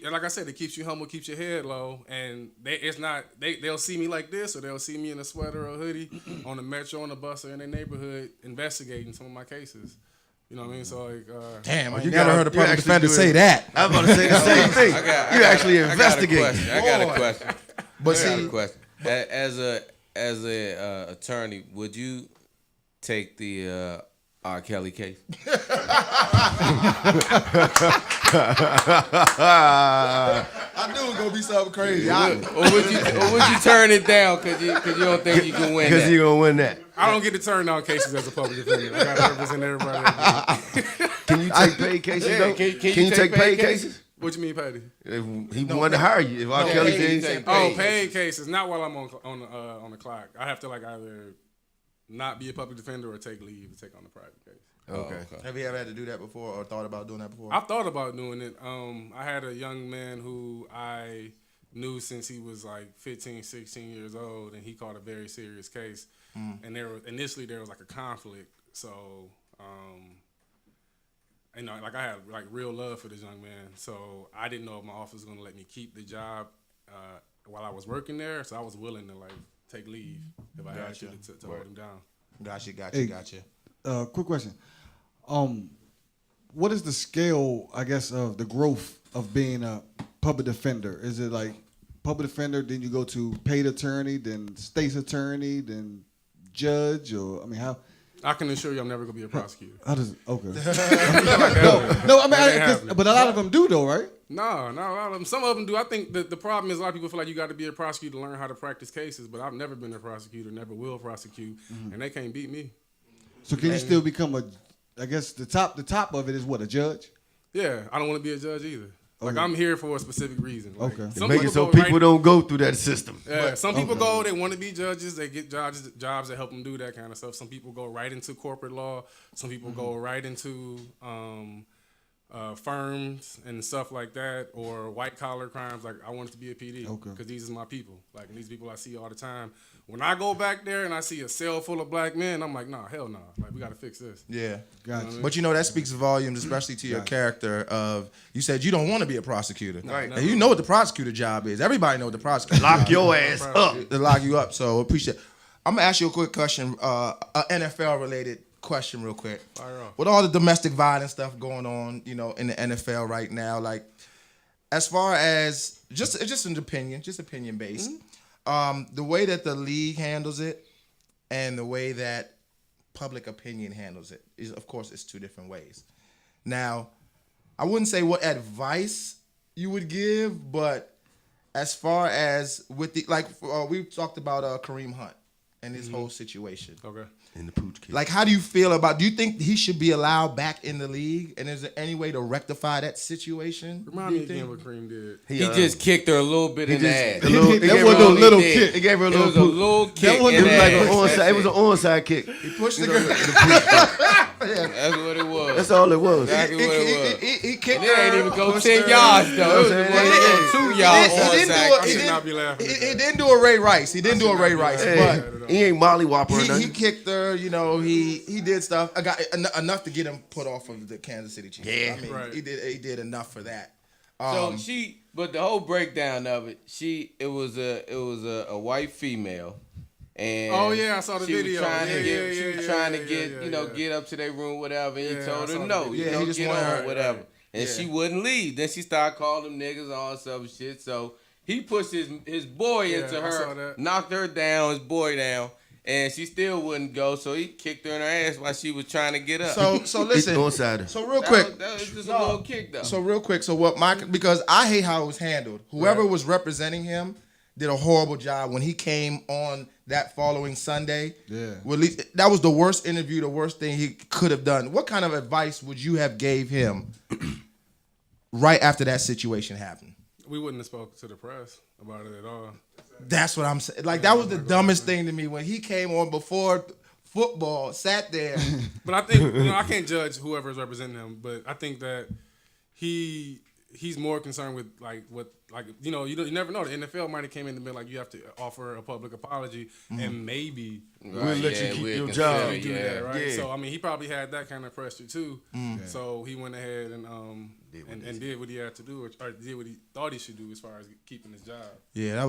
Speaker 9: Like I said, it keeps you humble, keeps your head low, and they'll see me like this, or they'll see me in a sweater or a hoodie on the metro, on the bus, or in their neighborhood investigating some of my cases. You know what I mean? So
Speaker 4: damn, you never heard a public defender say that.
Speaker 5: I was about to say the same thing. You actually investigate.
Speaker 7: I got a question.
Speaker 4: But
Speaker 7: I got a question. As a attorney, would you take the R. Kelly case?
Speaker 4: I knew it was gonna be something crazy.
Speaker 7: Or would you turn it down because you don't think you can win?
Speaker 5: Because you're gonna win that.
Speaker 9: I don't get to turn down cases as a public defender. I gotta represent everybody.
Speaker 5: Can you take paid cases though? Can you take paid cases?
Speaker 9: What you mean, Patty?
Speaker 5: If he wanted to hire you, if R. Kelly did.
Speaker 9: Paid cases. Not while I'm on the clock. I have to either not be a public defender or take leave to take on the private case.
Speaker 5: Okay.
Speaker 4: Have you ever had to do that before or thought about doing that before?
Speaker 9: I've thought about doing it. I had a young man who I knew since he was like 15, 16 years old, and he caught a very serious case. And there was a conflict. So, I had real love for this young man. So I didn't know if my office was going to let me keep the job while I was working there. So I was willing to take leave if I had to hold him down.
Speaker 4: Gotcha.
Speaker 6: Quick question. What is the scale, I guess, of the growth of being a public defender? Is it like public defender, then you go to paid attorney, then state's attorney, then judge, or how?
Speaker 9: I can assure you I'm never going to be a prosecutor.
Speaker 6: How does it? Okay. But a lot of them do though, right?
Speaker 9: No, not a lot of them. Some of them do. I think the problem is a lot of people feel like you got to be a prosecutor to learn how to practice cases, but I've never been a prosecutor, never will prosecute, and they can't beat me.
Speaker 6: So can you still become I guess the top of it is what, a judge?
Speaker 9: Yeah, I don't want to be a judge either. Okay. I'm here for a specific reason.
Speaker 5: Make it so people don't go through that system.
Speaker 9: Yeah, some people go, they want to be judges, they get jobs that help them do that kind of stuff. Some people go right into corporate law. Some people go right into firms and stuff like that, or white collar crimes. Like, I wanted to be a PD because these are my people. Like, these people I see all the time. When I go back there and I see a cell full of black men, I'm like, nah, hell no. Like, we got to fix this.
Speaker 4: Yeah.
Speaker 6: Gotcha.
Speaker 4: But that speaks volumes, especially to your character of, you said you don't want to be a prosecutor.
Speaker 5: Right.
Speaker 4: And you know what the prosecutor job is. Everybody know what the prosecutor
Speaker 5: Lock your ass up.
Speaker 4: To lock you up. So appreciate it. I'm going to ask you a quick question, an NFL related question real quick.
Speaker 9: Fire off.
Speaker 4: With all the domestic violence stuff going on, in the NFL right now, like, as far as, just an opinion, just opinion based, the way that the league handles it and the way that public opinion handles it is, of course, it's two different ways. Now, I wouldn't say what advice you would give, but as far as with the, we talked about Kareem Hunt and his whole situation.
Speaker 9: Okay.
Speaker 5: In the pooch kick.
Speaker 4: Like, how do you feel about? Do you think he should be allowed back in the league? And is there any way to rectify that situation?
Speaker 9: Remind me again what Kareem did.
Speaker 7: He just kicked her a little bit in the ass.
Speaker 5: That wasn't
Speaker 6: a little kick.
Speaker 5: He gave her a
Speaker 7: It
Speaker 5: little
Speaker 7: was a little kick
Speaker 5: It
Speaker 7: in
Speaker 5: was
Speaker 7: the
Speaker 5: like
Speaker 7: ass.
Speaker 5: an onside. It was an onside kick.
Speaker 4: He pushed the girl.
Speaker 7: That's what it was.
Speaker 5: That's all it was.
Speaker 7: Exactly what it was.
Speaker 4: He kicked
Speaker 7: It
Speaker 4: her.
Speaker 7: ain't even go
Speaker 4: pushed
Speaker 7: 10
Speaker 4: her.
Speaker 7: yards though. It was
Speaker 5: He
Speaker 7: going 2 yards
Speaker 4: He
Speaker 7: on
Speaker 4: didn't do
Speaker 7: sack.
Speaker 4: it.
Speaker 9: I should not be laughing.
Speaker 4: He didn't do a Ray Rice. He didn't do a Ray Rice,
Speaker 5: Hey,
Speaker 4: but
Speaker 5: he ain't mollywop or
Speaker 4: he
Speaker 5: nothing.
Speaker 4: kicked her. You know, he did stuff. I got enough to get him put off of the Kansas City Chiefs.
Speaker 5: Yeah.
Speaker 4: I mean,
Speaker 9: Right.
Speaker 4: he did enough for that.
Speaker 7: So but the whole breakdown of it, it was a white female, and
Speaker 9: Oh, yeah, I saw the
Speaker 7: she
Speaker 9: video.
Speaker 7: Was trying to
Speaker 9: Yeah,
Speaker 7: get,
Speaker 9: yeah,
Speaker 7: she was
Speaker 9: yeah,
Speaker 7: trying
Speaker 9: yeah,
Speaker 7: to get,
Speaker 9: yeah,
Speaker 7: you know,
Speaker 9: yeah.
Speaker 7: get up to their room, whatever. And
Speaker 9: Yeah,
Speaker 7: he
Speaker 9: I
Speaker 7: told
Speaker 9: saw
Speaker 7: her
Speaker 9: the
Speaker 7: no,
Speaker 9: video.
Speaker 7: you
Speaker 4: Yeah,
Speaker 7: know,
Speaker 4: he just
Speaker 7: get
Speaker 4: wanted
Speaker 7: on,
Speaker 4: her-
Speaker 7: whatever.
Speaker 4: right.
Speaker 7: And
Speaker 4: Yeah.
Speaker 7: she wouldn't leave. Then she started calling them niggas and all this other shit. So he pushed his boy into
Speaker 9: I saw
Speaker 7: her,
Speaker 9: that.
Speaker 7: knocked her down, his boy down. And she still wouldn't go, so he kicked her in her ass while she was trying to get up.
Speaker 4: So listen.
Speaker 5: onside.
Speaker 4: So real quick.
Speaker 7: That was just a little kick, though.
Speaker 4: So real quick. So because I hate how it was handled. Whoever was representing him did a horrible job when he came on that following Sunday.
Speaker 6: Yeah.
Speaker 4: Well, at least that was the worst interview, the worst thing he could have done. What kind of advice would you have gave him right after that situation happened?
Speaker 9: We wouldn't have spoke to the press about it at all.
Speaker 4: That's what I'm saying. Like, that was the dumbest thing to me when he came on before football, sat there.
Speaker 9: But I think I can't judge whoever's representing him. But I think that he's more concerned with you never know. The NFL might have came in and been like, you have to offer a public apology, and maybe
Speaker 5: We'll let you keep your job.
Speaker 9: do that, right?
Speaker 5: Yeah.
Speaker 9: So I mean, he probably had that kind of pressure too. So he went ahead and did what he had to do, or did what he thought he should do as far as keeping his job.
Speaker 4: Yeah, that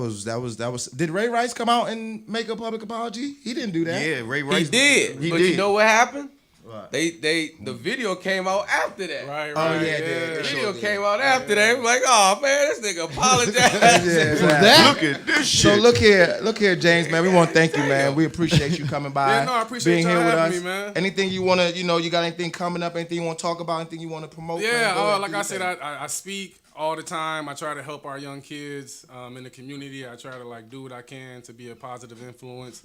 Speaker 4: was. Did Ray Rice come out and make a public apology? He didn't do that.
Speaker 5: Yeah, Ray
Speaker 7: He
Speaker 5: Rice.
Speaker 7: did,
Speaker 5: He
Speaker 7: but
Speaker 5: did.
Speaker 7: you know what happened?
Speaker 4: What?
Speaker 7: The video came out after that.
Speaker 9: Right.
Speaker 4: Oh, yeah,
Speaker 9: right.
Speaker 4: it did.
Speaker 7: The
Speaker 4: It
Speaker 7: video
Speaker 4: did.
Speaker 7: came out after that. I'm like, oh man, this nigga apologized.
Speaker 5: Look at this
Speaker 4: So
Speaker 5: shit.
Speaker 4: look here, James, man. We want to thank you, man. We appreciate you coming by.
Speaker 9: Yeah, no, I appreciate
Speaker 4: being
Speaker 9: y'all
Speaker 4: here with
Speaker 9: having
Speaker 4: us.
Speaker 9: me, man.
Speaker 4: Anything you want to, you got anything coming up? Anything you want to talk about? Anything you want to promote? man?
Speaker 9: Yeah,
Speaker 4: Go ahead,
Speaker 9: like
Speaker 4: do
Speaker 9: I
Speaker 4: your
Speaker 9: said,
Speaker 4: thing.
Speaker 9: I speak all the time. I try to help our young kids in the community. I try to do what I can to be a positive influence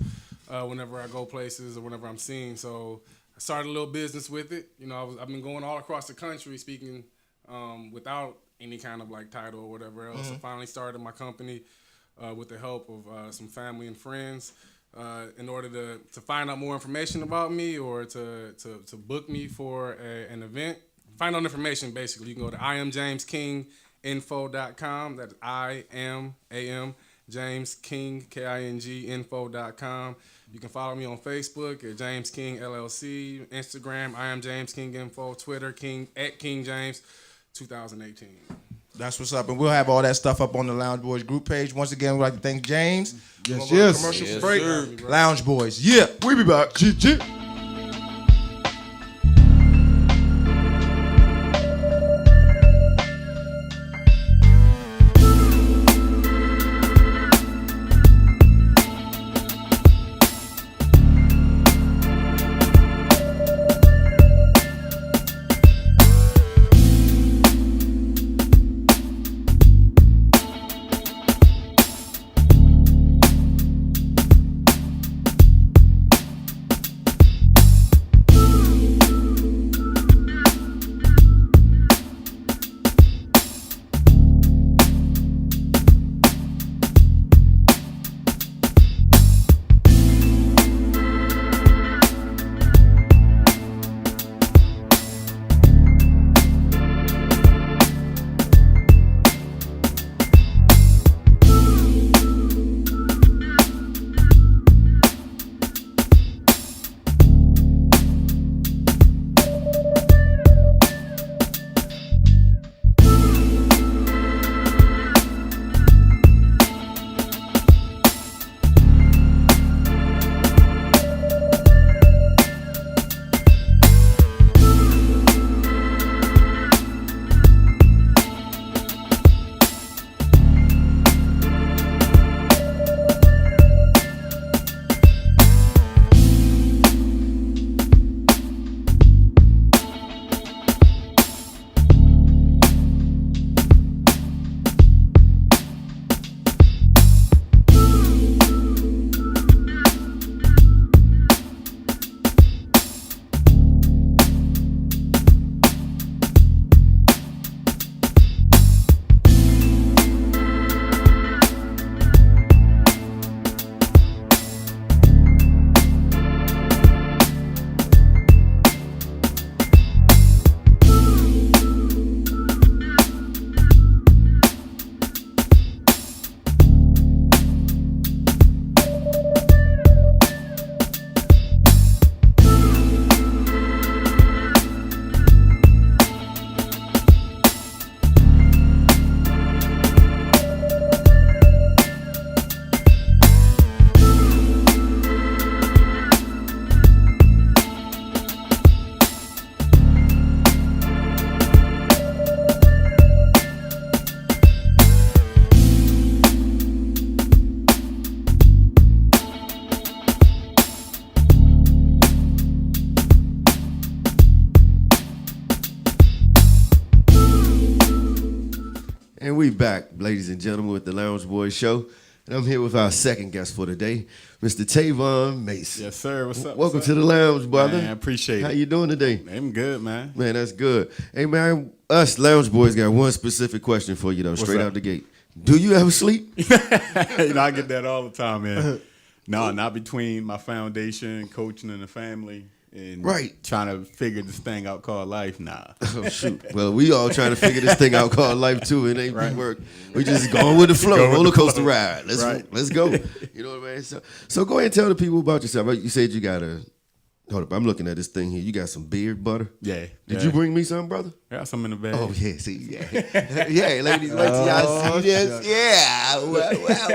Speaker 9: whenever I go places or whenever I'm seen. So I started a little business with it. I've been going all across the country speaking without any kind of title or whatever else. I finally started my company with the help of some family and friends. In order to find out more information about me or to book me for an event, find out information basically. You can go to IamJamesKingInfo.com. That's IamJamesKing, King, info.com. You can follow me on Facebook at James King LLC, Instagram, I am James King Info, Twitter, King James 2018.
Speaker 4: That's what's up, and we'll have all that stuff up on the Lounge Boys group page. Once again, we'd like to thank James.
Speaker 6: Yes,
Speaker 4: We're gonna go to
Speaker 6: yes.
Speaker 4: Commercial
Speaker 7: Yes,
Speaker 4: break.
Speaker 7: sir.
Speaker 4: Lounge Boys. Yeah, we be back.
Speaker 5: And we back, ladies and gentlemen, with the Lounge Boys Show. And I'm here with our second guest for today, Mr. Tavon Mason.
Speaker 10: Yes, sir. What's up?
Speaker 5: Welcome to the Lounge, brother.
Speaker 10: Man, I appreciate it.
Speaker 5: How you doing today?
Speaker 10: I'm good, man.
Speaker 5: Man, that's good. Hey, man, us Lounge Boys got one specific question for you, though, straight
Speaker 10: up?
Speaker 5: out the gate. Do you ever sleep?
Speaker 10: I get that all the time, man. No, not between my foundation, coaching, and the family. And trying to figure this thing out called life, nah.
Speaker 5: Oh, shoot. Well, we all trying to figure this thing out called life, too. It ain't work. We just going with the flow, roller coaster ride. Let's go. You know what I mean? So go ahead and tell the people about yourself. You said you got hold up, I'm looking at this thing here. You got some beard butter?
Speaker 10: Yeah.
Speaker 5: Did you bring me some, brother?
Speaker 10: I got some in the bag.
Speaker 5: Oh, yeah, see, yeah. Yeah, ladies, wait till y'all see this. Yeah,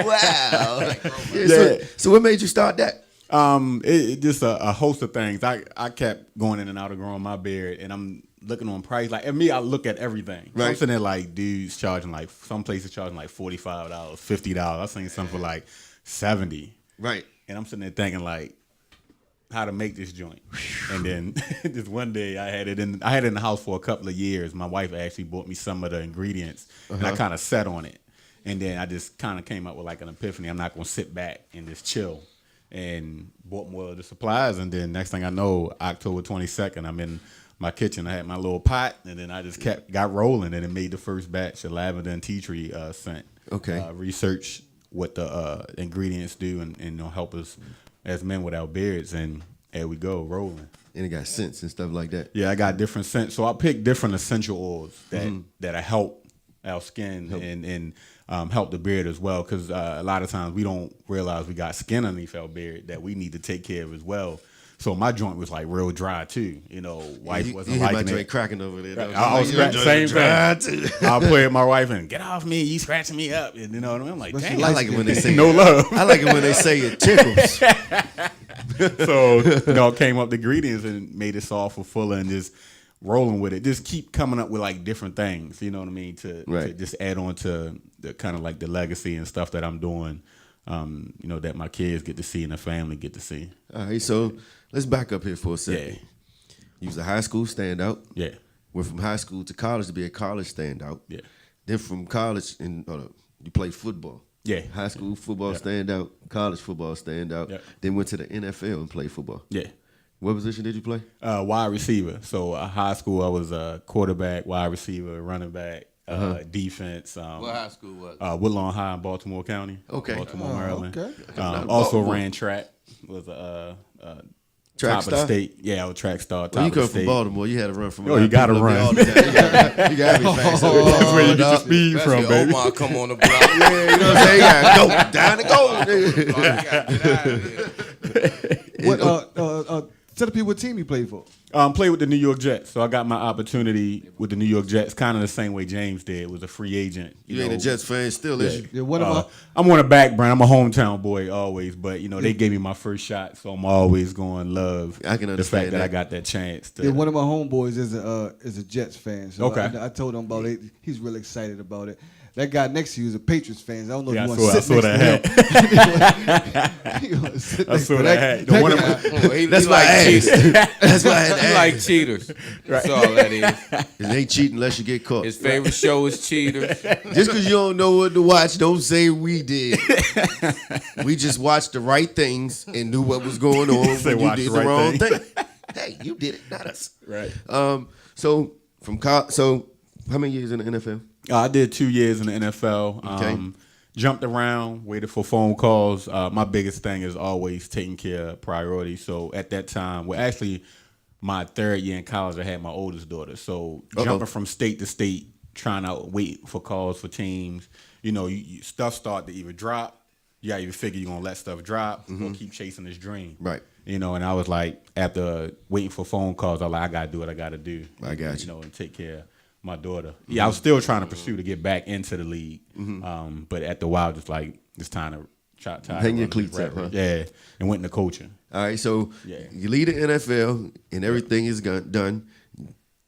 Speaker 5: wow. Yeah, so what made you start that?
Speaker 10: It just a host of things. I kept going in and out of growing my beard, and I'm looking on price. Like, and me, I look at everything.
Speaker 5: Right.
Speaker 10: I'm sitting there like dudes charging like, some places charging like $45, $50. I seen something for like $70.
Speaker 5: Right.
Speaker 10: And I'm sitting there thinking like, how to make this joint. And then this one day I had it in the house for a couple of years. My wife actually bought me some of the ingredients, and I kind of sat on it. And then I just kind of came up with like an epiphany. I'm not gonna sit back and just chill. And bought more of the supplies, and then next thing I know, October 22nd, I'm in my kitchen. I had my little pot, and then I just got rolling, and it made the first batch of lavender and tea tree scent.
Speaker 5: Okay.
Speaker 10: Research what the ingredients do, and help us as men with our beards, and there we go, rolling.
Speaker 5: And it got scents and stuff like that.
Speaker 10: Yeah, I got different scents. So I picked different essential oils that help our skin and help the beard as well, because a lot of times we don't realize we got skin underneath our beard that we need to take care of as well. So my joint was like real dry too. You know, wife wasn't liking it.
Speaker 5: My joint cracking over there.
Speaker 10: I was scratching same thing. I'll play with my wife and get off me, you scratching me up. And you know what I mean? I'm like, damn.
Speaker 5: I like it when they say
Speaker 10: no love.
Speaker 5: I like it when they say it tickles.
Speaker 10: So came up the ingredients and made it soft for fuller and just rolling with it. Just keep coming up with like different things, you know what I mean, to just add on to the kind of like the legacy and stuff that I'm doing, that my kids get to see and the family get to see.
Speaker 5: All right, so let's back up here for a second.
Speaker 10: Yeah.
Speaker 5: You was a high school standout.
Speaker 10: Yeah.
Speaker 5: Went from high school to college to be a college standout.
Speaker 10: Yeah.
Speaker 5: Then from college, you played football.
Speaker 10: Yeah.
Speaker 5: High school football standout, college football standout.
Speaker 10: Yeah.
Speaker 5: Then went to the NFL and played football.
Speaker 10: Yeah.
Speaker 5: What position did you play?
Speaker 10: Wide receiver. So high school, I was a quarterback, wide receiver, running back, defense.
Speaker 7: What high school was it?
Speaker 10: Woodlawn High in Baltimore County.
Speaker 5: Okay.
Speaker 10: Baltimore, Maryland.
Speaker 5: Okay.
Speaker 10: Also ran track. Was a
Speaker 5: Track
Speaker 10: top
Speaker 5: star?
Speaker 10: of the state. Yeah, I was track star. Top
Speaker 5: Well, you
Speaker 10: of the
Speaker 5: come from
Speaker 10: state.
Speaker 5: Baltimore. You had to run from.
Speaker 10: Oh, you gotta run.
Speaker 5: All the time. You gotta be fast.
Speaker 10: That's where you get your speed from, baby.
Speaker 7: Omar come on the block.
Speaker 5: Yeah, you know what I'm saying? You gotta go down to go.
Speaker 6: Tell the people what team you played for.
Speaker 10: Played with the New York Jets, so I got my opportunity with the New York Jets, kind of the same way James did. Was a free agent.
Speaker 5: You ain't a Jets fan still, is you?
Speaker 6: Yeah, what about?
Speaker 10: I'm on a back brand. I'm a hometown boy always, but they gave me my first shot, so I'm always going to love
Speaker 5: I can
Speaker 10: the
Speaker 5: understand
Speaker 10: fact that
Speaker 5: that.
Speaker 10: I got that chance. To,
Speaker 6: Yeah, one of my homeboys is a Jets fan. So
Speaker 10: Okay.
Speaker 6: I told him about it. He's really excited about it. That guy next to you is a Patriots fan. I don't know
Speaker 10: Yeah,
Speaker 6: if
Speaker 10: I
Speaker 6: you want to
Speaker 10: saw
Speaker 6: sit
Speaker 10: that
Speaker 6: next to
Speaker 10: hat.
Speaker 6: him. You wanna sit
Speaker 10: I
Speaker 6: next
Speaker 10: saw
Speaker 6: to
Speaker 10: that hat.
Speaker 6: that
Speaker 10: One of
Speaker 6: guy.
Speaker 7: He
Speaker 5: That's why
Speaker 7: like
Speaker 5: I asked.
Speaker 7: cheaters.
Speaker 5: That's why I had to
Speaker 7: He
Speaker 5: ask.
Speaker 7: like cheaters. That's all that is.
Speaker 5: It ain't cheating unless you get caught.
Speaker 7: His favorite show is Cheaters.
Speaker 5: Just because you don't know what to watch, don't say we did. We just watched the right things and knew what was going on
Speaker 10: Say
Speaker 5: when you
Speaker 10: watch
Speaker 5: did
Speaker 10: the
Speaker 5: the
Speaker 10: right
Speaker 5: wrong
Speaker 10: thing.
Speaker 5: thing. Hey, you did it, not us.
Speaker 10: Right.
Speaker 5: So how many years in the NFL?
Speaker 10: I did 2 years in the NFL.
Speaker 5: Okay.
Speaker 10: Jumped around, waited for phone calls. My biggest thing is always taking care of priority. So at that time, actually my third year in college, I had my oldest daughter. So jumping from state to state, trying to wait for calls for teams, you stuff start to either drop. You gotta even figure you're gonna let stuff drop or keep chasing this dream.
Speaker 5: Right.
Speaker 10: And I was like, after waiting for phone calls, I was like, I gotta do what I gotta do.
Speaker 5: I got you.
Speaker 10: And take care of my daughter. Yeah, I was still trying to pursue to get back into the league. But at the while, just like, it's time to try
Speaker 5: Hang your
Speaker 10: to
Speaker 5: cleats
Speaker 10: run
Speaker 5: up,
Speaker 10: this
Speaker 5: huh?
Speaker 10: Yeah, and went into coaching.
Speaker 5: All right, so you lead the NFL and everything is done.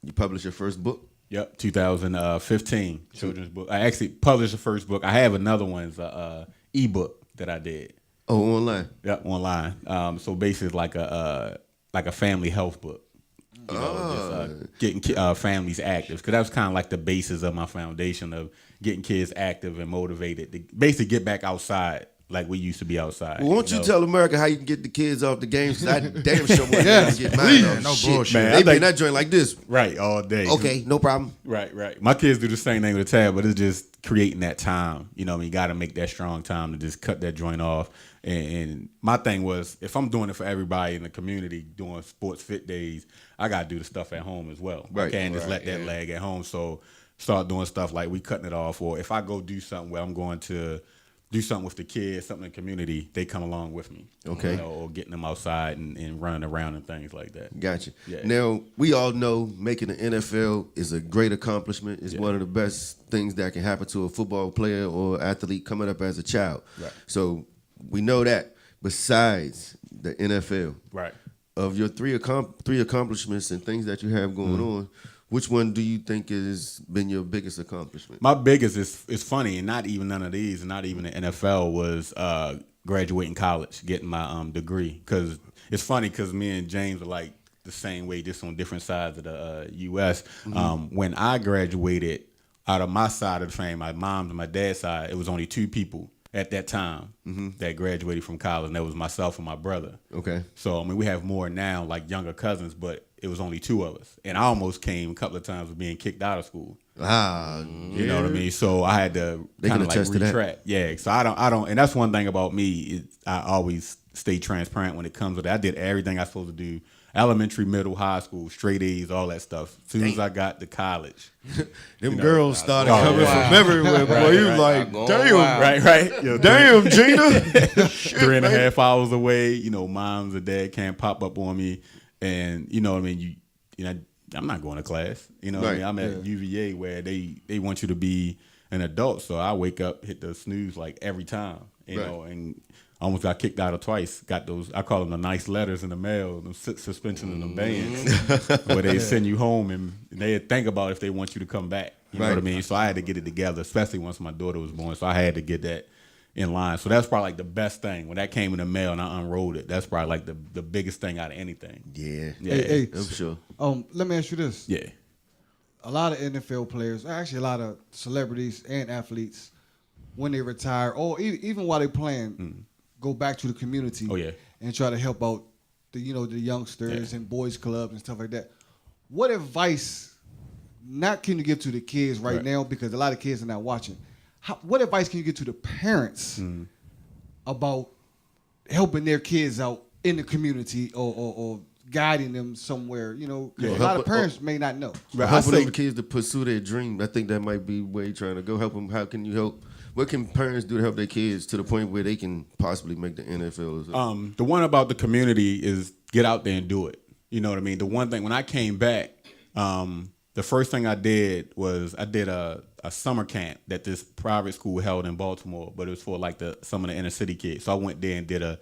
Speaker 5: You publish your first book.
Speaker 10: Yep, 2015 children's book. I actually published the first book. I have another one, it's a ebook that I did.
Speaker 5: Oh, online.
Speaker 10: Yep, online. So basically, it's like a family health book. You know, just getting families active, because that was kind of like the basis of my foundation of getting kids active and motivated to basically get back outside like we used to be outside.
Speaker 5: Well, won't you tell America how you can get the kids off the games? 'Cause I damn sure want to get mine off.
Speaker 4: No
Speaker 5: Shit,
Speaker 4: bullshit.
Speaker 5: man. They be in that joint like this.
Speaker 10: Right, all day.
Speaker 5: Okay, no problem.
Speaker 10: Right. My kids do the same thing with the tab, but it's just creating that time. You know, you got to make that strong time to just cut that joint off. And my thing was, if I'm doing it for everybody in the community, doing sports fit days, I got to do the stuff at home as well.
Speaker 5: Right.
Speaker 10: I can't just let that lag at home. So start doing stuff like we cutting it off. Or if I go do something where I'm going to do something with the kids, something in the community, they come along with me.
Speaker 5: Okay.
Speaker 10: You know, or getting them outside and running around and things like that.
Speaker 5: Gotcha.
Speaker 10: Yeah.
Speaker 5: Now, we all know making the NFL is a great accomplishment. It's one of the best things that can happen to a football player or athlete coming up as a child.
Speaker 10: Right.
Speaker 5: So we know that. Besides the NFL,
Speaker 10: Right.
Speaker 5: of your three accomplishments and things that you have going on, which one do you think has been your biggest accomplishment?
Speaker 10: My biggest is funny, and not even none of these, and not even the NFL, was graduating college, getting my degree. Because it's funny, because me and James are like the same way, just on different sides of the U.S. When I graduated, out of my side of the family, my mom's and my dad's side, it was only 2 people at that time that graduated from college, and that was myself and my brother.
Speaker 5: Okay.
Speaker 10: So, I mean, we have more now, like younger cousins, but it was only 2 of us. And I almost came a couple of times with being kicked out of school. You know what I mean? So I had to kind of like retract. Yeah. So I don't, and that's one thing about me. I always stay transparent when it comes to that. I did everything I was supposed to do. Elementary, middle, high school, straight A's, all that stuff. As soon as I got to college,
Speaker 5: them girls started coming from everywhere. Boy, you was like, damn,
Speaker 10: right. Yo,
Speaker 5: damn, Gina.
Speaker 10: 3.5 hours away. You know, moms and dad can't pop up on me, and you know what I mean. You know, I'm not going to class. You know what I mean. I'm at UVA where they want you to be an adult. So I wake up, hit the snooze like every time. You know, and almost got kicked out of twice. Got those, I call them the nice letters in the mail, them suspension and them bans, where they send you home and they think about if they want you to come back. You know what I mean? So I had to get it together, especially once my daughter was born. So I had to get that in line. So that's probably like the best thing. When that came in the mail and I unrolled it, that's probably like the biggest thing out of anything.
Speaker 5: Yeah.
Speaker 6: Hey,
Speaker 5: I'm sure.
Speaker 6: Let me ask you this.
Speaker 10: Yeah.
Speaker 6: A lot of NFL players, actually a lot of celebrities and athletes, when they retire or even while they're playing, go back to the community and try to help out the youngsters and boys clubs and stuff like that. What advice not can you give to the kids right now, because a lot of kids are not watching? What advice can you give to the parents about helping their kids out in the community or guiding them somewhere? You know, 'cause a lot of parents may not know.
Speaker 5: Helping the kids to pursue their dream. I think that might be where you're trying to go. Help them. How can you help? What can parents do to help their kids to the point where they can possibly make the NFL?
Speaker 10: The one about the community is get out there and do it. You know what I mean? The one thing, when I came back, the first thing I did was I did a summer camp that this private school held in Baltimore, but it was for like some of the inner city kids. So I went there and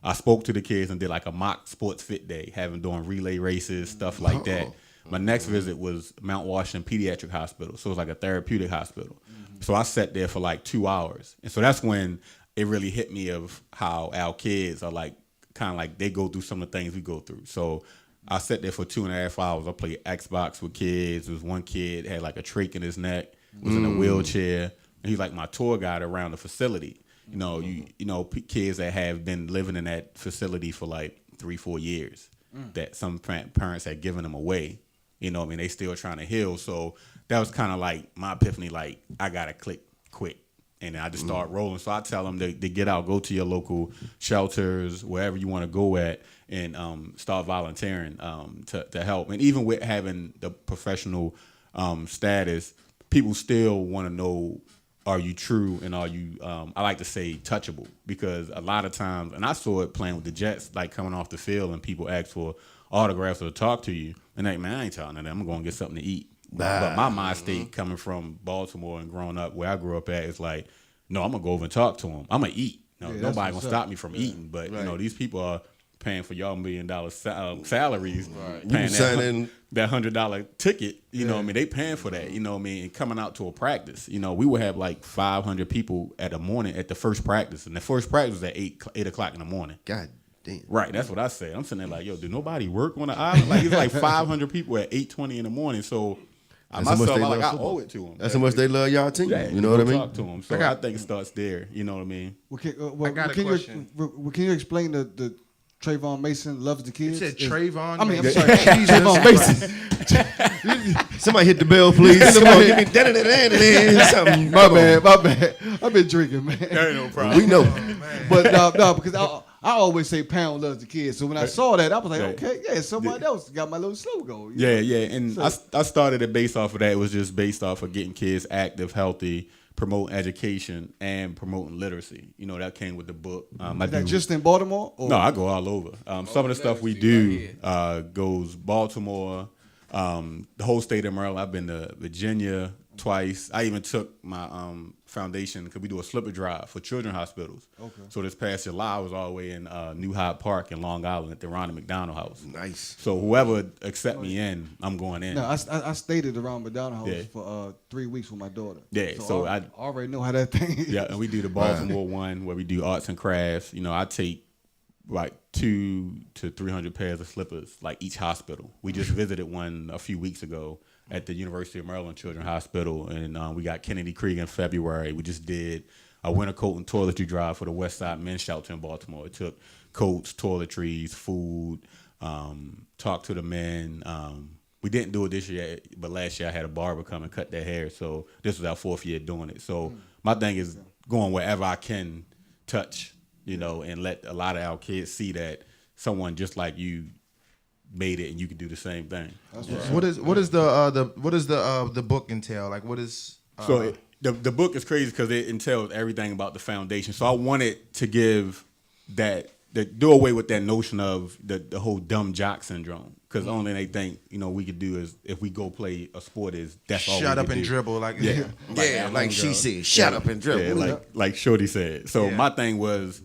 Speaker 10: I spoke to the kids and did like a mock sports fit day, doing relay races, stuff like that. My next visit was Mount Washington Pediatric Hospital. So it was like a therapeutic hospital. So I sat there for like 2 hours. And so that's when it really hit me of how our kids are like, kind of like they go through some of the things we go through. So I sat there for 2.5 hours. I played Xbox with kids. There was one kid had like a trach in his neck, was in a wheelchair. And he's like my tour guide around the facility. You know, kids that have been living in that facility for like 3-4 years, that some parents had given them away. You know what I mean? They still trying to heal. So that was kind of like my epiphany, like I got to click quick. And then I just start rolling. So I tell them to get out, go to your local shelters, wherever you want to go at, and start volunteering to help. And even with having the professional status, people still want to know, are you true and are you, I like to say, touchable? Because a lot of times, and I saw it playing with the Jets, like coming off the field and people ask for autographs or talk to you. And like, man, I ain't talking to them. I'm going to get something to eat. But my mind state coming from Baltimore and growing up where I grew up at is like, no, I'm going to go over and talk to them. I'm going to eat. Nobody going to stop me from eating. But, you know, these people are paying for y'all $1 million salaries, paying that $100 ticket. You know what I mean? They paying for that, you know what I mean? And coming out to a practice. You know, we would have like 500 people at the first practice. And the first practice was at 8 o'clock in the morning.
Speaker 5: God Damn.
Speaker 10: Right, that's what I said. I'm sitting there like, yo, do nobody work on the island? Like, it's like 500 people at 8:20 in the morning. So
Speaker 5: That's how much
Speaker 10: myself,
Speaker 5: they
Speaker 10: I
Speaker 5: love
Speaker 10: I
Speaker 5: football.
Speaker 10: owe it to them.
Speaker 5: That's how much they love y'all team.
Speaker 10: Yeah,
Speaker 5: you know what I mean?
Speaker 10: Talk to them. So I think it starts there. You know what I mean?
Speaker 6: Well,
Speaker 4: I got a question.
Speaker 6: Can you explain the Trayvon Mason loves the kids?
Speaker 4: You said Trayvon.
Speaker 6: I mean, I'm
Speaker 4: Mason.
Speaker 6: sorry, Trayvon Mason.
Speaker 5: Somebody hit the bell, please. Come on, give me something.
Speaker 6: My bad. I've been drinking, man.
Speaker 10: There ain't no problem.
Speaker 5: We know.
Speaker 6: But no, because I always say Pound loves the kids. So when I saw that, I was like, okay, yeah, somebody else got my little slogan.
Speaker 10: Yeah. And I started it based off of that. It was just based off of getting kids active, healthy, promoting education, and promoting literacy. You know, that came with the book.
Speaker 6: Is that just in Baltimore? Or?
Speaker 10: No, I go all over. Some of the stuff we do goes Baltimore, the whole state of Maryland. I've been to Virginia twice. I even took my foundation because we do a slipper drive for children's hospitals. Okay. So this past July, I was all the way in New Hyde Park in Long Island at the Ronald McDonald House.
Speaker 5: Nice.
Speaker 10: So whoever accept me in, I'm going in.
Speaker 6: No, I stayed at the Ronald McDonald House for 3 weeks with my daughter.
Speaker 10: Yeah, so
Speaker 6: I already know how that thing is.
Speaker 10: Yeah, and we do the Baltimore one where we do arts and crafts. You know, I take like 200 to 300 pairs of slippers, like each hospital. We just visited one a few weeks ago at the University of Maryland Children's Hospital, and we got Kennedy Creek in February. We just did a winter coat and toiletry drive for the West Side Men's Shelter in Baltimore. It took coats, toiletries, food, talked to the men. We didn't do it this year, but last year I had a barber come and cut their hair, so this was our 4th year doing it. So my thing is going wherever I can touch, you know, and let a lot of our kids see that someone just like you made it and you can do the same thing.
Speaker 4: What is the book entail? Like, what is
Speaker 10: the book is crazy because it entails everything about the foundation. So I wanted to give do away with that notion of the whole dumb jock syndrome, because the only thing they think, you know, we could do is if we go play a sport is that's all.
Speaker 4: Shut
Speaker 10: we
Speaker 4: up
Speaker 10: could
Speaker 4: and
Speaker 10: do.
Speaker 4: dribble, like
Speaker 5: like she said, shut up and dribble.
Speaker 10: Yeah, like Shorty said. So my thing was,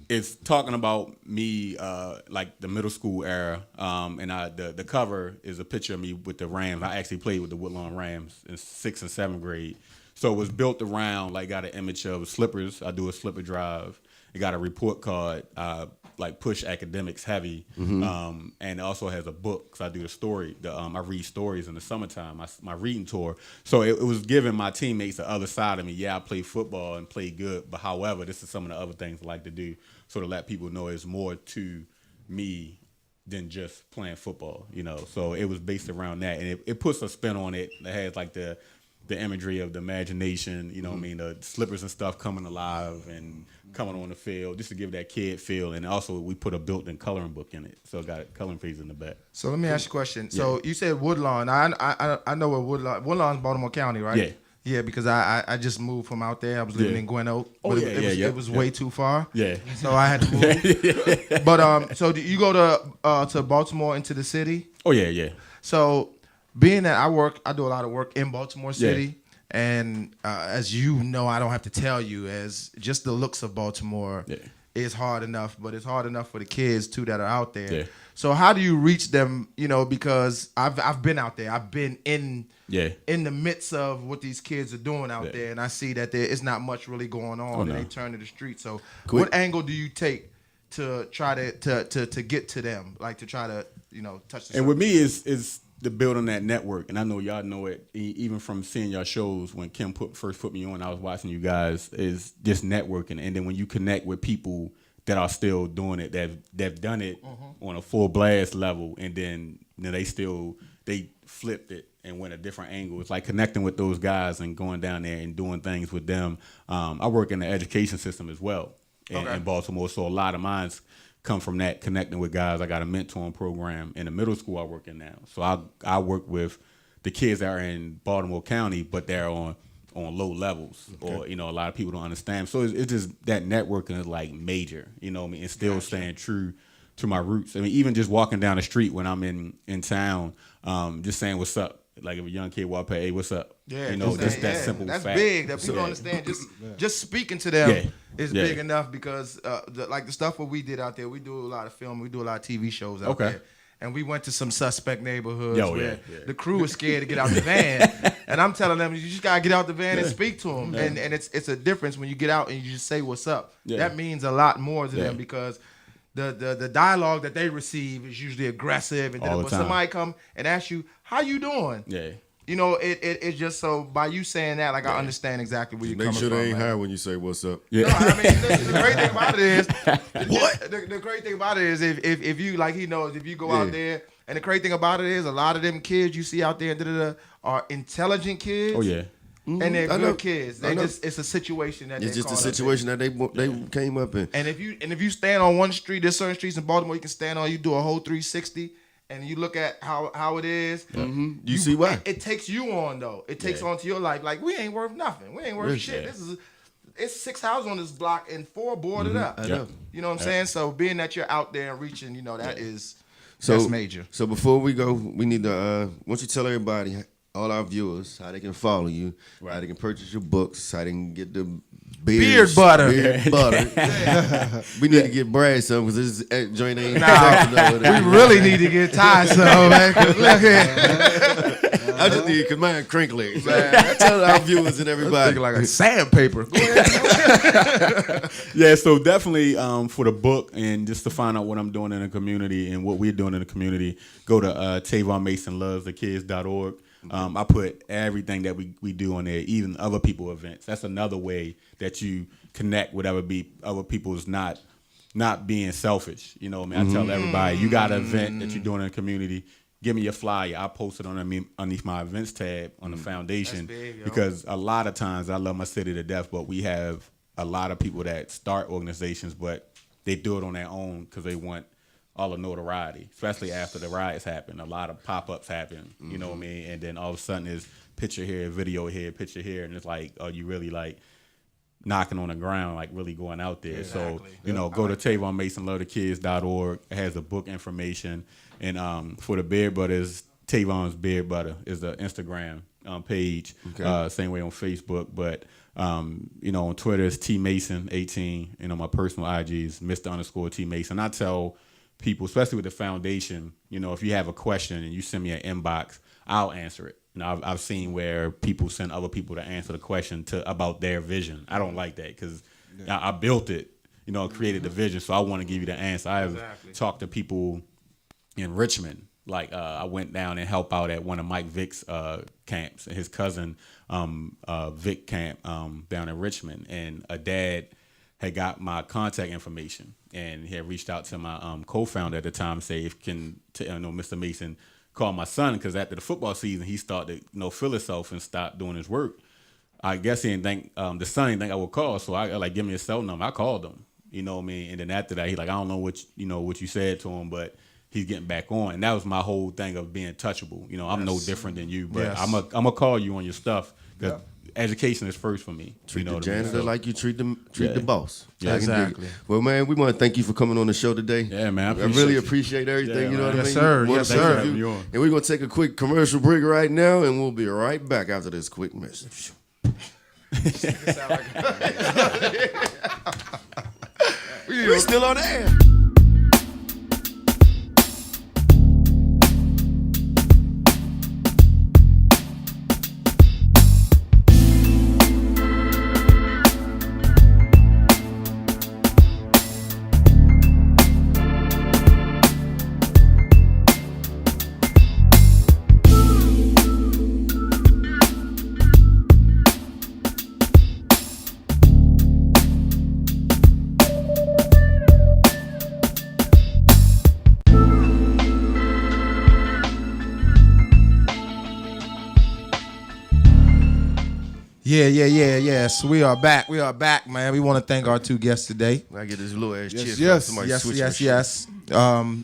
Speaker 10: it's talking about me, like the middle school era, and the cover is a picture of me with the Rams. I actually played with the Woodlawn Rams in 6th and 7th grade. So it was built around, like, got an image of slippers. I do a slipper drive. It got a report card, like push academics heavy, and it also has a book because I do the story. I read stories in the summertime, my reading tour. So it was giving my teammates the other side of me. Yeah, I play football and play good, but however, this is some of the other things I like to do. So to let people know it's more to me than just playing football, you know. So it was based around that, and it puts a spin on it. It has like the imagery of the imagination, you know what I mean, the slippers and stuff coming alive and coming on the field, just to give that kid feel. And also we put a built-in coloring book in it, so it got coloring pages in the back.
Speaker 4: So let me ask you a question. So you said Woodlawn. I know where Woodlawn's Baltimore County, right?
Speaker 10: Yeah.
Speaker 4: Yeah, because I just moved from out there. I was living in Gwen Oak, but it was way too far.
Speaker 10: Yeah.
Speaker 4: So I had to move. But so do you go to Baltimore into the city?
Speaker 10: Oh yeah.
Speaker 4: So being that I do a lot of work in Baltimore City, and as you know, I don't have to tell you, as just the looks of Baltimore is hard enough, but it's hard enough for the kids too that are out there.
Speaker 10: Yeah.
Speaker 4: So how do you reach them? You know, because I've been out there. I've been in the midst of what these kids are doing out there, and I see that there is not much really going on. And they turn to the street. So what angle do you take to try to get to them, like to try to touch the?
Speaker 10: And with me is the building that network, and I know y'all know it even from seeing y'all shows. When Kim first put me on, I was watching you guys. Is just networking, and then when you connect with people that are still doing it, they've done it on a full blast level, and then they flipped it and went a different angle. It's like connecting with those guys and going down there and doing things with them. I work in the education system as well in Baltimore, so a lot of mine's come from that, connecting with guys. I got a mentoring program in the middle school I work in now. So I work with the kids that are in Baltimore County, but they're on low levels, or a lot of people don't understand. So it's just that networking is like major, you know what I mean, and still staying true to my roots. I mean, even just walking down the street when I'm in town, just saying what's up. Like if a young kid walk past, hey, what's up? Yeah, just that simple
Speaker 4: that's
Speaker 10: fact.
Speaker 4: big. That people understand. Just speaking to them is big enough, because the stuff what we did out there, we do a lot of film, we do a lot of TV shows out there. And we went to some suspect neighborhoods where the crew was scared to get out the van. And I'm telling them, you just got to get out the van and speak to them. And it's a difference when you get out and you just say what's up. That means a lot more to them, because the dialogue that they receive is usually aggressive, and then
Speaker 10: All the
Speaker 4: when
Speaker 10: time.
Speaker 4: somebody come and ask you, how you doing?
Speaker 10: Yeah.
Speaker 4: You know, it's just so by you saying that, like I understand exactly where you're
Speaker 11: Make
Speaker 4: coming
Speaker 11: sure
Speaker 4: from.
Speaker 11: they ain't
Speaker 4: man.
Speaker 11: high when you say what's up.
Speaker 10: Yeah.
Speaker 4: No, I mean the great thing about it is what the great thing about it is if you like he knows if you go out there, and the great thing about it is a lot of them kids you see out there are intelligent kids.
Speaker 10: Oh yeah.
Speaker 4: And they're
Speaker 11: I know.
Speaker 4: good kids. They just it's a situation that
Speaker 11: It's
Speaker 4: they're
Speaker 11: just a
Speaker 4: caught up in.
Speaker 11: situation that they came up in.
Speaker 4: And if you stand on one street, there's certain streets in Baltimore you can stand on. You do a whole 360, and you look at how it is.
Speaker 11: You see why?
Speaker 4: It takes you on though. It takes on to your life. Like we ain't worth nothing. We ain't worth
Speaker 11: Really?
Speaker 4: shit.
Speaker 10: Yeah.
Speaker 4: It's 6 houses on this block and 4 boarded up.
Speaker 11: I know.
Speaker 4: You know what I'm saying? So being that you're out there and reaching, you know that's major.
Speaker 11: So before we go, we need to once you tell everybody, all our viewers, how they can follow you, how they can purchase your books, how they can get the
Speaker 4: Beard butter.
Speaker 11: Beard butter. We need to get Brad some because this joint ain't.
Speaker 4: We really need to get Ty some, man. 'Cause look here.
Speaker 11: I just need because mine crinkly. Man, I tell our viewers and everybody.
Speaker 4: Looking like a sandpaper. Go ahead.
Speaker 10: Yeah, so definitely for the book and just to find out what I'm doing in the community and what we're doing in the community, go to TavonMasonLovesTheKids.org. I put everything that we do on there, even other people events. That's another way that you connect with other people's not being selfish. You know what I mean? I tell everybody, you got an event that you're doing in the community, give me your flyer. I post it underneath my events tab on the foundation.
Speaker 4: That's big, yo.
Speaker 10: Because a lot of times I love my city to death, but we have a lot of people that start organizations, but they do it on their own because they want all the notoriety, especially after the riots happen. A lot of pop-ups happen, you know what I mean? And then all of a sudden it's picture here, video here, picture here, and it's like, are you really like knocking on the ground, like really going out there?
Speaker 4: Exactly.
Speaker 10: So, go to TavonMasonLovesTheKids.org. It has the book information. And for the beard butters, Tavon's Beard Butter is the Instagram page.
Speaker 11: Okay.
Speaker 10: Same way on Facebook. But, on Twitter it's TMason18. And on my personal IG is Mr_T Mason. I tell people, especially with the foundation, if you have a question and you send me an inbox, I'll answer it. I've seen where people send other people to answer the question about their vision. I don't like that because I built it, created the vision, so I want to give you the answer. I have talked to people in Richmond. Like I went down and helped out at one of Mike Vick's camps, his cousin Vic camp down in Richmond, and a dad had got my contact information and he had reached out to my co-founder at the time, say if Mr. Mason call my son, because after the football season he started to feel himself and stop doing his work. I guess he didn't think the son didn't think I would call, so I like give me a cell number. I called him, you know what I mean, and then after that he like I don't know what you said to him, but he's getting back on, and that was my whole thing of being touchable. I'm no different than you, but I'm a call you on your stuff because education is first for me.
Speaker 11: Treat the janitor like you treat the boss.
Speaker 10: Yeah,
Speaker 11: exactly. Well, man, we want to thank you for coming on the show today.
Speaker 10: Yeah, man,
Speaker 11: I really appreciate everything. You know what I mean?
Speaker 4: Yes, sir.
Speaker 11: Yes, sir.
Speaker 10: And
Speaker 11: we're gonna take a quick commercial break right now, and we'll be right back after this quick message. We're still on air.
Speaker 4: Yes, we are back. We are back, man. We want to thank our two guests today.
Speaker 11: I get this little ass chip.
Speaker 4: Yes.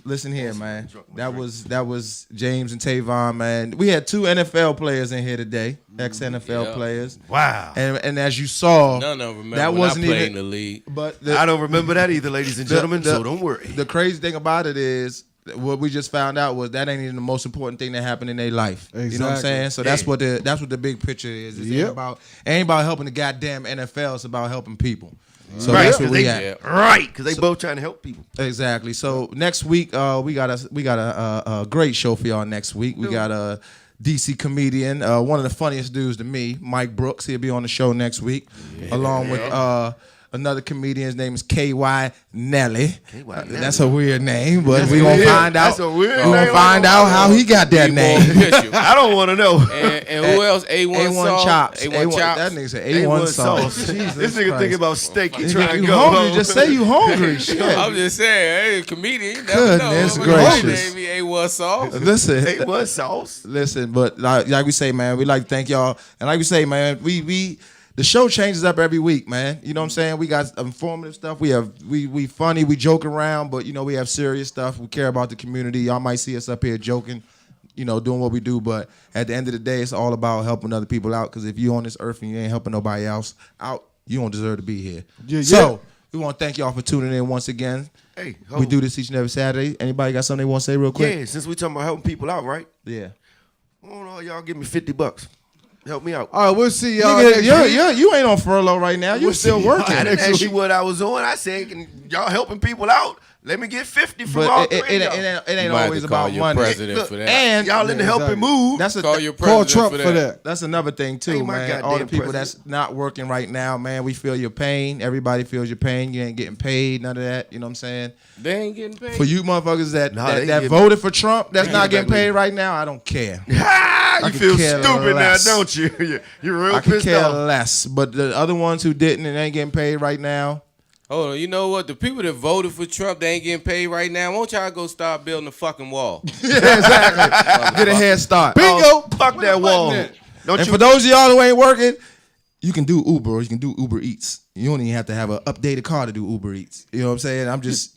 Speaker 4: Listen here, man. That was James and Tavon, man. We had two NFL players in here today, ex-NFL players.
Speaker 11: Wow.
Speaker 4: And as you saw,
Speaker 7: none of them remember
Speaker 4: that
Speaker 7: when
Speaker 4: wasn't
Speaker 7: I played
Speaker 4: even
Speaker 7: in the league.
Speaker 4: But
Speaker 11: I don't remember that either, ladies and gentlemen. So don't worry.
Speaker 4: The crazy thing about it is, what we just found out was that ain't even the most important thing that happened in their life.
Speaker 6: Exactly.
Speaker 4: You know what I'm saying? So that's what the big picture is. It ain't about helping the goddamn NFL. It's about helping people. So
Speaker 11: right,
Speaker 4: that's where we at.
Speaker 11: Right, because they both trying to help people.
Speaker 4: Exactly. So next week, we got a great show for y'all next week. We got a DC comedian, one of the funniest dudes to me, Mike Brooks. He'll be on the show next week, along with another comedian. His name is K.Y. Nelly.
Speaker 11: K.Y. Nelly.
Speaker 4: That's a weird name, but we're going to find out.
Speaker 11: That's a weird
Speaker 4: We're going to
Speaker 11: name.
Speaker 4: find out how he got that name.
Speaker 11: I don't want to know.
Speaker 7: And who else? A1
Speaker 4: A1 Chops.
Speaker 7: A1 Chops.
Speaker 4: That nigga said A1 sauce. Jesus
Speaker 11: This nigga
Speaker 4: Christ.
Speaker 11: thinking about steak. He
Speaker 4: You
Speaker 11: trying to go
Speaker 4: hungry?
Speaker 11: home.
Speaker 4: Just say you hungry. Shit.
Speaker 7: I'm just saying, hey, comedian. You never
Speaker 4: Goodness
Speaker 7: know.
Speaker 4: gracious.
Speaker 7: Maybe A1 sauce.
Speaker 4: Listen.
Speaker 11: A1 sauce.
Speaker 4: Listen, but like we say, man, we like to thank y'all. And like we say, man, we the show changes up every week, man. You know what I'm saying? We got informative stuff. We funny, we joke around, but you know, we have serious stuff. We care about the community. Y'all might see us up here joking, you know, doing what we do, but at the end of the day, it's all about helping other people out. Because if you on this earth and you ain't helping nobody else out, you don't deserve to be here.
Speaker 6: Yeah,
Speaker 4: so we want to thank y'all for tuning in once again.
Speaker 11: Hey,
Speaker 4: We do this each and every Saturday. Anybody got something they want to say real quick?
Speaker 11: Yeah, since we talking about helping people out, right?
Speaker 4: Yeah.
Speaker 11: I don't know, y'all give me $50. Help me out.
Speaker 6: All right, we'll see y'all
Speaker 4: Nigga,
Speaker 6: next week.
Speaker 4: you ain't on furlough right now. You still working.
Speaker 11: I didn't ask you what I was on. I said, can y'all helping people out? Let me get 50 from all
Speaker 4: But
Speaker 11: three
Speaker 4: it
Speaker 11: of y'all.
Speaker 4: ain't
Speaker 7: You might have
Speaker 4: always
Speaker 7: to call
Speaker 4: about
Speaker 7: your
Speaker 4: money.
Speaker 7: president
Speaker 11: Look,
Speaker 7: for that.
Speaker 4: And
Speaker 11: y'all in the helping
Speaker 6: exactly.
Speaker 11: move.
Speaker 4: that's a
Speaker 7: Call your
Speaker 6: Call
Speaker 7: president
Speaker 6: Trump for that.
Speaker 4: that's another thing too,
Speaker 11: Ain't my
Speaker 4: man. All the
Speaker 11: goddamn
Speaker 4: people
Speaker 11: president.
Speaker 4: that's not working right now, man. We feel your pain. Everybody feels your pain. You ain't getting paid. None of that. You know what I'm saying?
Speaker 7: They ain't getting paid.
Speaker 4: For you motherfuckers that
Speaker 11: Nah, they
Speaker 4: that
Speaker 11: get-
Speaker 4: voted for Trump, that's
Speaker 11: They
Speaker 4: not
Speaker 11: get
Speaker 4: getting
Speaker 11: back
Speaker 4: paid
Speaker 11: with
Speaker 4: right now. I don't care.
Speaker 11: Ha! You
Speaker 4: could
Speaker 11: feel
Speaker 4: care
Speaker 11: stupid
Speaker 4: less.
Speaker 11: now, don't you? You're real
Speaker 4: I could
Speaker 11: pissed
Speaker 4: care
Speaker 11: off.
Speaker 4: less. But the other ones who didn't and ain't getting paid right now,
Speaker 7: Hold on, you know what? The people that voted for Trump, they ain't getting paid right now. Won't y'all go start building a fucking wall?
Speaker 4: yeah, exactly. Get a head start.
Speaker 11: Bingo! Fuck that wall. Don't
Speaker 4: And
Speaker 11: you?
Speaker 4: for those of y'all who ain't working, you can do Uber or you can do Uber Eats. You don't even have to have an updated car to do Uber Eats. You know what I'm saying?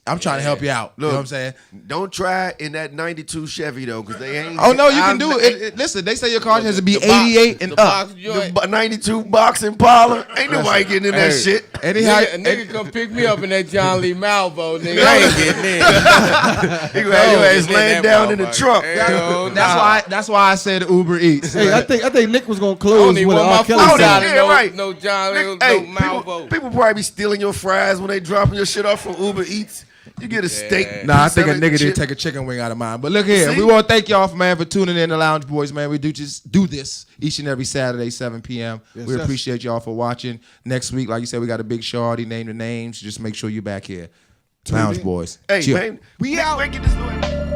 Speaker 4: I'm trying to help you out. You know what I'm saying?
Speaker 11: Don't try in that 92 Chevy though, because they ain't.
Speaker 4: Oh no, you
Speaker 11: I'm-
Speaker 4: can do it. Listen, they say your car has to be
Speaker 7: The box-
Speaker 4: 88 and
Speaker 7: the
Speaker 4: up.
Speaker 7: box joint.
Speaker 11: The 92 box Impala. Ain't nobody getting in that shit.
Speaker 4: Anyhow,
Speaker 7: A nigga come pick me up in that John Lee Malvo, nigga. I ain't getting in.
Speaker 11: You gonna have your ass laying down in the trunk.
Speaker 7: Hell nah.
Speaker 4: that's why I said Uber Eats.
Speaker 6: Hey, I think Nick was gonna
Speaker 7: I
Speaker 6: close
Speaker 7: don't even
Speaker 6: with
Speaker 7: want
Speaker 6: R.
Speaker 7: my
Speaker 6: Kelly
Speaker 7: food
Speaker 6: song.
Speaker 7: out
Speaker 11: Yeah,
Speaker 7: of
Speaker 11: right.
Speaker 7: no John Lee,
Speaker 11: Hey,
Speaker 7: no Malvo.
Speaker 11: people probably be stealing your fries when they dropping your shit off from Uber Eats. You get a steak.
Speaker 4: Nah, I think a
Speaker 11: selling
Speaker 4: nigga did
Speaker 11: chip.
Speaker 4: take a chicken wing out of mine. But look here,
Speaker 11: See?
Speaker 4: we want to thank y'all for tuning in to Lounge Boys, man. We do this each and every Saturday, 7 p.m.
Speaker 6: Yes,
Speaker 4: we
Speaker 6: yes.
Speaker 4: appreciate y'all for watching. Next week, like you said, we got a big show. Already named the names. Just make sure you back here. Lounge Boys.
Speaker 11: Hey,
Speaker 4: Chill.
Speaker 11: man, we out. Get this